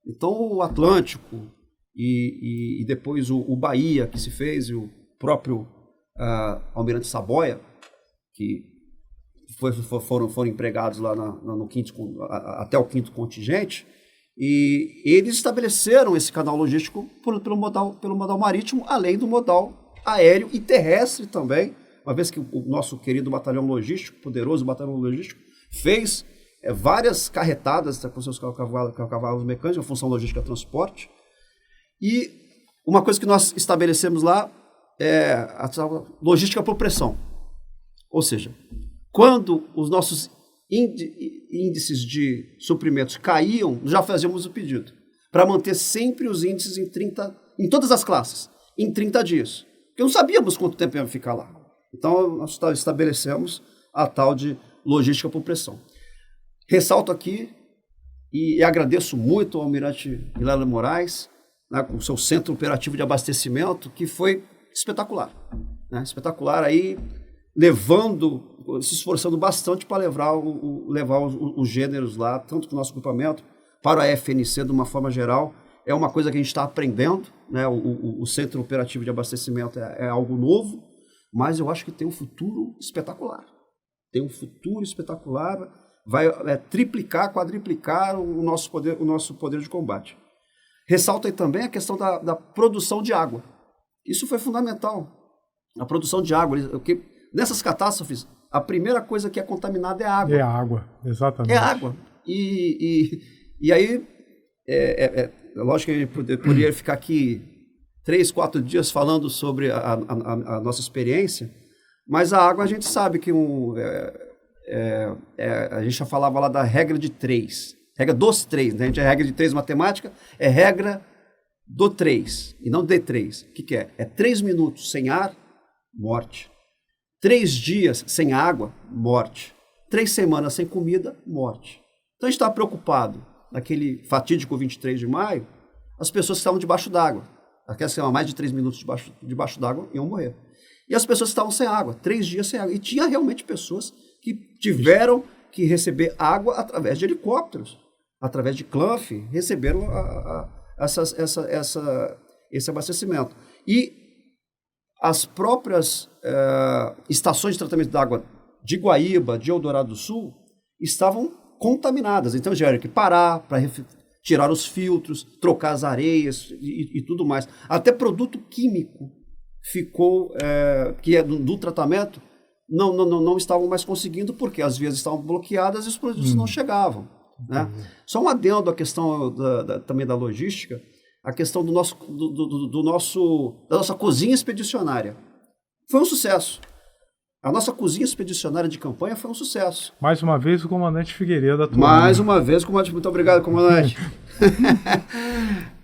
Então, o Atlântico e depois o Bahia, que se fez, próprio almirante Saboia, que foram empregados lá até o 5º contingente, e eles estabeleceram esse canal logístico pelo modal marítimo, além do modal aéreo e terrestre também, uma vez que o nosso querido batalhão logístico, poderoso batalhão logístico, fez várias carretadas com seus cavalos mecânicos, a função logística transporte. E uma coisa que nós estabelecemos lá é a logística por pressão. Ou seja, quando os nossos índices de suprimentos caíam, já fazíamos o pedido para manter sempre os índices em todas as classes, em 30 dias. Porque não sabíamos quanto tempo ia ficar lá. Então, nós estabelecemos a tal de logística por pressão. Ressalto aqui e agradeço muito ao almirante Vilela Moraes, né, com o seu centro operativo de abastecimento, que foi espetacular. Né? Espetacular aí, se esforçando bastante para levar os gêneros lá, tanto para o nosso grupamento, para a FNC de uma forma geral. É uma coisa que a gente está aprendendo, né? O centro operativo de abastecimento é algo novo, mas eu acho que tem um futuro espetacular. Tem um futuro espetacular, vai triplicar, quadriplicar o nosso poder de combate. Ressalta aí também a questão da produção de água. Isso foi fundamental. A produção de água, porque nessas catástrofes, a primeira coisa que é contaminada é a água. É a água, exatamente. É a água. E aí, lógico que eu poderia ficar aqui 3, 4 dias falando sobre a nossa experiência, mas a água a gente sabe que a gente já falava lá da regra de 3. Regra dos 3, né? A gente é regra de 3 matemática, é regra do 3, e não D3. O que é? É 3 minutos sem ar, morte. 3 dias sem água, morte. 3 semanas sem comida, morte. Então a gente está preocupado, naquele fatídico 23 de maio, as pessoas que estavam debaixo d'água. Aquelas que estavam mais de 3 minutos debaixo d'água iam morrer. E as pessoas que estavam sem água, 3 dias sem água. E tinha realmente pessoas que tiveram que receber água através de helicópteros, através de Clanf, receberam esse abastecimento. E as próprias estações de tratamento de água de Guaíba, de Eldorado do Sul, estavam contaminadas. Então, já era que parar para tirar os filtros, trocar as areias e tudo mais. Até produto químico ficou, que é do tratamento, não estavam mais conseguindo, porque as vias estavam bloqueadas e os produtos não chegavam. Né? Só um adendo à questão também da logística, a questão da nossa cozinha expedicionária. Foi um sucesso. A nossa cozinha expedicionária de campanha foi um sucesso. Mais uma vez o comandante Figueiredo atuou. Mais uma vez, comandante. Muito obrigado, comandante.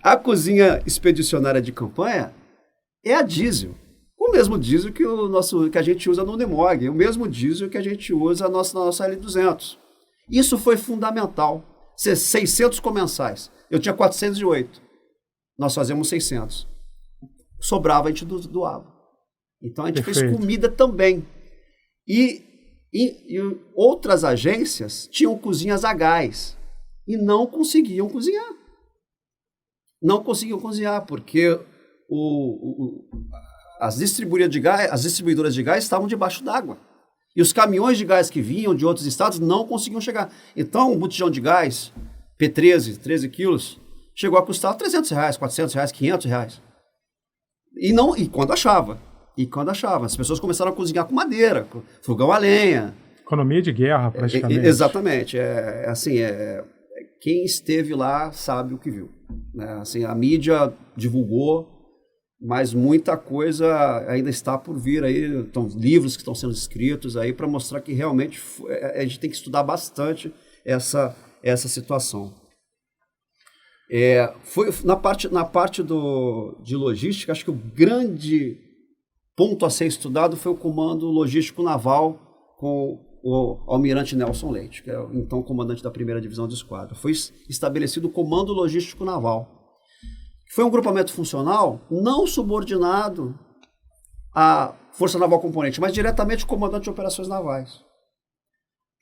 A cozinha expedicionária de campanha é a diesel. O mesmo diesel que a gente usa no Unimog, o mesmo diesel que a gente usa na nossa L200. Isso foi fundamental. 600 comensais. Eu tinha 408. Nós fazemos 600. Sobrava, a gente doava. Então a gente fez comida também. E outras agências tinham cozinhas a gás e não conseguiam cozinhar. Não conseguiam cozinhar, porque as distribuidoras de gás estavam debaixo d'água. E os caminhões de gás que vinham de outros estados não conseguiam chegar. Então, um botijão de gás, P13, 13 quilos, chegou a custar R$300, R$400, R$500. E quando achava. As pessoas começaram a cozinhar com madeira, com fogão a lenha. Economia de guerra, praticamente. Exatamente. Quem esteve lá sabe o que viu. Né? Assim, a mídia divulgou, mas muita coisa ainda está por vir aí. Então, livros que estão sendo escritos aí para mostrar que realmente a gente tem que estudar bastante essa situação. Foi na parte de logística, acho que o grande ponto a ser estudado foi o Comando Logístico Naval com o almirante Nelson Leite, que é o então comandante da 1ª Divisão de Esquadra. Foi estabelecido o Comando Logístico Naval. Foi um grupamento funcional não subordinado à Força Naval Componente, mas diretamente ao Comandante de Operações Navais.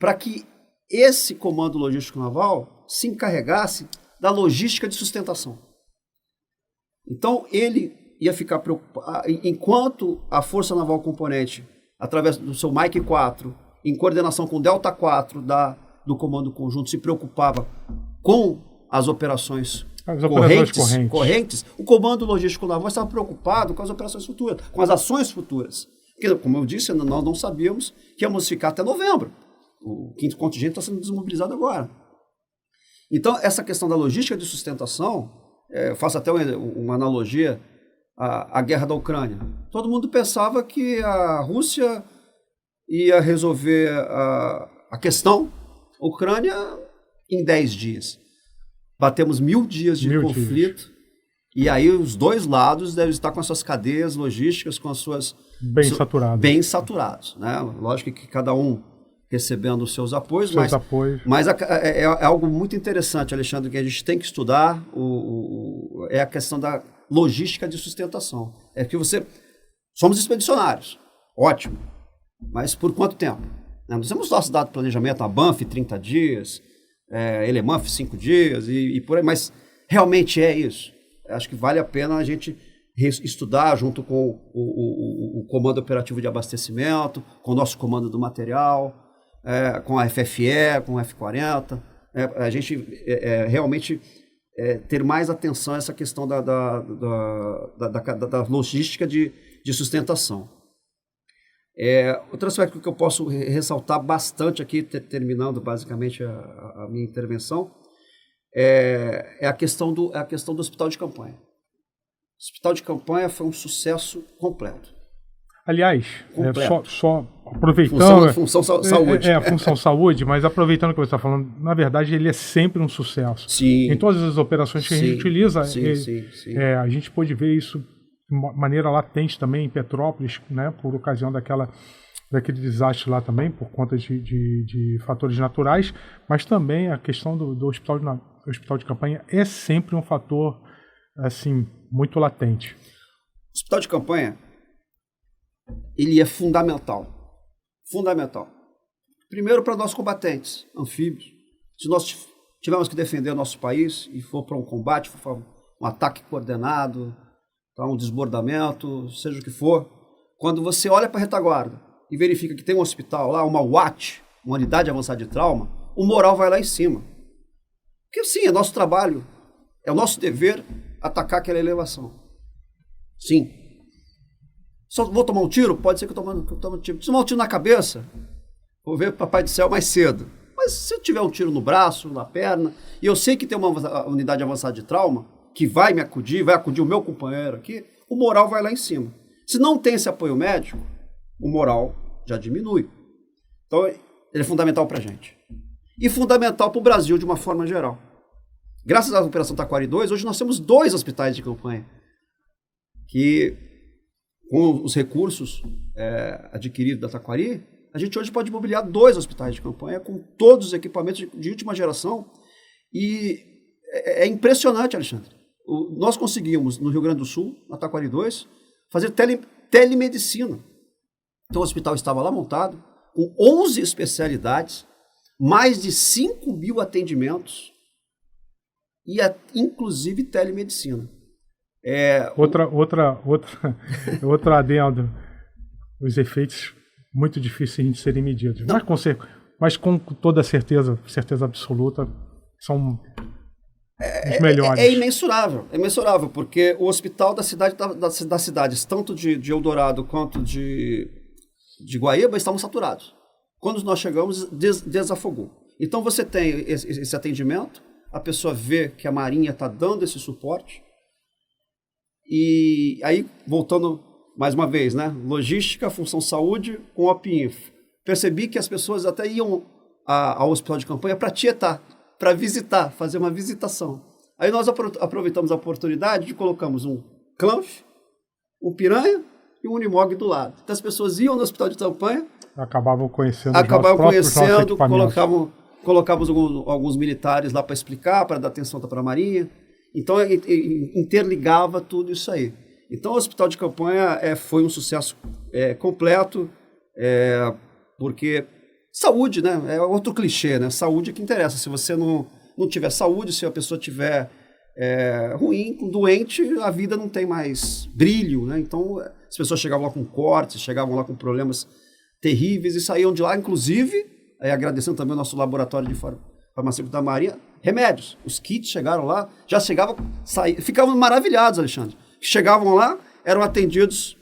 Para que esse Comando Logístico Naval se encarregasse da logística de sustentação. Então, ele ia ficar preocupado, enquanto a Força Naval Componente, através do seu Mike 4, em coordenação com o Delta 4 do Comando Conjunto, se preocupava com as operações correntes, o Comando Logístico Naval estava preocupado com as operações futuras, com as ações futuras. Porque, como eu disse, nós não sabíamos que íamos ficar até novembro. O 5º contingente está sendo desmobilizado agora. Então, essa questão da logística de sustentação, faço até uma analogia à guerra da Ucrânia. Todo mundo pensava que a Rússia ia resolver a questão Ucrânia em 10 dias. Batemos 1000 dias de conflito, e aí os dois lados devem estar com as suas cadeias logísticas, com as suas... Bem saturados. Né? Lógico que cada um recebendo os seus apoios, mas é algo muito interessante, Alexandre, que a gente tem que estudar, é a questão da logística de sustentação. É que somos expedicionários, ótimo, mas por quanto tempo? Nós temos nosso dado de planejamento, a Banff 30 dias, Elemanf 5 dias, e por aí, mas realmente é isso. Acho que vale a pena a gente estudar junto com o Comando Operativo de Abastecimento, com o nosso Comando do Material, com a FFE, com o F40, a gente realmente ter mais atenção a essa questão da logística de sustentação. Outro aspecto que eu posso ressaltar bastante aqui, terminando basicamente a minha intervenção, é a questão do hospital de campanha. O hospital de campanha foi um sucesso completo. Aliás, só aproveitando... Função saúde. A função saúde, mas aproveitando o que você está falando, na verdade ele é sempre um sucesso. Sim. Em todas as operações que a gente utiliza, sim. A gente pôde ver isso de maneira latente também em Petrópolis, né, por ocasião daquele desastre lá também, por conta de fatores naturais, mas também a questão do hospital de campanha é sempre um fator assim, muito latente. O hospital de campanha, ele é fundamental. Fundamental. Primeiro para nós combatentes, anfíbios. Se nós tivermos que defender o nosso país e for para um combate, for um ataque coordenado, um desbordamento, seja o que for, quando você olha para a retaguarda e verifica que tem um hospital lá, uma UAT, uma unidade avançada de trauma, o moral vai lá em cima. Porque sim, é nosso trabalho, é o nosso dever atacar aquela elevação. Sim. Só vou tomar um tiro? Pode ser que eu tome um tiro. Se tomar um tiro na cabeça, vou ver o Papai do Céu mais cedo. Mas se eu tiver um tiro no braço, na perna, e eu sei que tem uma unidade avançada de trauma, que vai me acudir, vai acudir o meu companheiro aqui, o moral vai lá em cima. Se não tem esse apoio médico, o moral já diminui. Então, ele é fundamental para a gente. E fundamental para o Brasil de uma forma geral. Graças à Operação Taquari 2, hoje nós temos 2 hospitais de campanha que, com os recursos adquiridos da Taquari, a gente hoje pode mobiliar 2 hospitais de campanha com todos os equipamentos de última geração. E é impressionante, Alexandre. Nós conseguimos, no Rio Grande do Sul, na Taquari 2, fazer telemedicina. Então o hospital estava lá montado, com 11 especialidades, mais de 5.000 atendimentos, e inclusive telemedicina. Outro adendo, os efeitos muito difíceis de serem medidos, mas com toda certeza absoluta, são os melhores. É imensurável, porque o hospital das cidades, tanto de Eldorado quanto de Guaíba, estavam saturados. Quando nós chegamos, desafogou. Então você tem esse atendimento, a pessoa vê que a Marinha está dando esse suporte, e aí, voltando mais uma vez, né? Logística, função saúde com a PINF. Percebi que as pessoas até iam ao hospital de campanha para tietar, para visitar, fazer uma visitação. Aí nós aproveitamos a oportunidade e colocamos um Clanf, um Piranha e um Unimog do lado. Então as pessoas iam no hospital de campanha, acabavam conhecendo, colocávamos alguns militares lá para explicar, para dar atenção para a Marinha. Então interligava tudo isso aí. Então o hospital de campanha foi um sucesso completo, porque saúde, né? É outro clichê, né? Saúde é que interessa. Se você não tiver saúde, se a pessoa tiver ruim, com doente, a vida não tem mais brilho, né? Então, as pessoas chegavam lá com cortes, chegavam lá com problemas terríveis e saíam de lá, inclusive, agradecendo também o nosso laboratório de farmacêutico da Marinha, remédios. Os kits chegaram lá, já chegavam, ficavam maravilhados, Alexandre. Chegavam lá, eram atendidos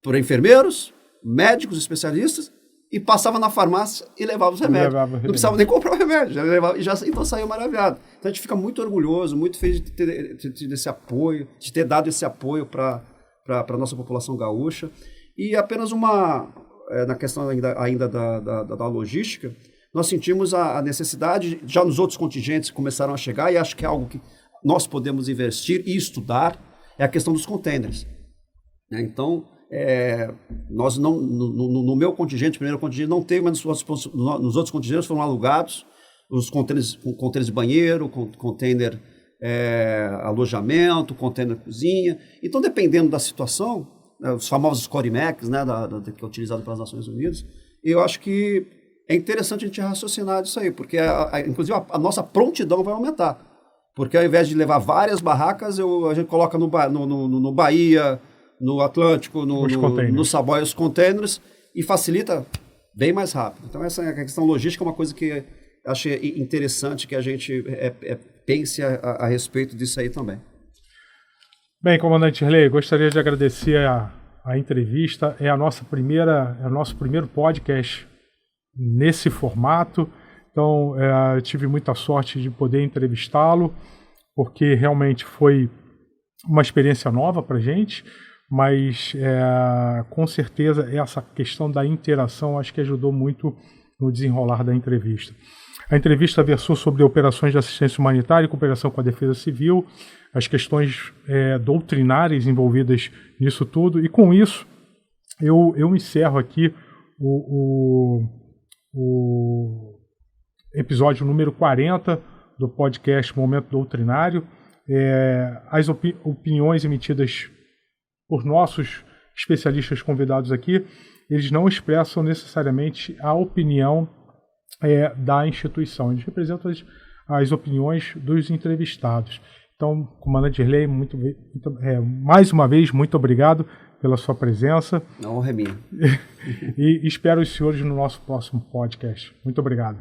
por enfermeiros, médicos, especialistas, e passava na farmácia e levava os remédios. Não precisava nem comprar o remédio, já levava, então saiu maravilhado. Então a gente fica muito orgulhoso, muito feliz de ter tido esse apoio, de ter dado esse apoio para a nossa população gaúcha. E apenas na questão ainda da logística, nós sentimos a necessidade, já nos outros contingentes começaram a chegar, e acho que é algo que nós podemos investir e estudar, é a questão dos containers. Então, nós não, no meu contingente, primeiro contingente, não teve, mas nos outros contingentes foram alugados os containers de banheiro, container alojamento, container cozinha. Então, dependendo da situação, os famosos Corimex, né, que é utilizado pelas Nações Unidas, eu acho que é interessante a gente raciocinar disso aí, porque inclusive a nossa prontidão vai aumentar. Porque ao invés de levar várias barracas, a gente coloca no Bahia, no Atlântico, no Saboia, os containers, e facilita bem mais rápido. Então, essa questão logística é uma coisa que acho interessante que a gente pense a respeito disso aí também. Bem, comandante Irley, gostaria de agradecer a entrevista. É o nosso primeiro podcast nesse formato. Então, eu tive muita sorte de poder entrevistá-lo, porque realmente foi uma experiência nova para a gente. Mas, com certeza, essa questão da interação acho que ajudou muito no desenrolar da entrevista. A entrevista versou sobre operações de assistência humanitária e cooperação com a Defesa Civil, as questões doutrinárias envolvidas nisso tudo. E, com isso, eu encerro aqui o episódio número 40 do podcast Momento Doutrinário. As opiniões emitidas por nossos especialistas convidados aqui, eles não expressam necessariamente a opinião da instituição, eles representam as opiniões dos entrevistados. Então, comandante Irley, mais uma vez, muito obrigado pela sua presença. A honra é minha. E espero os senhores no nosso próximo podcast. Muito obrigado.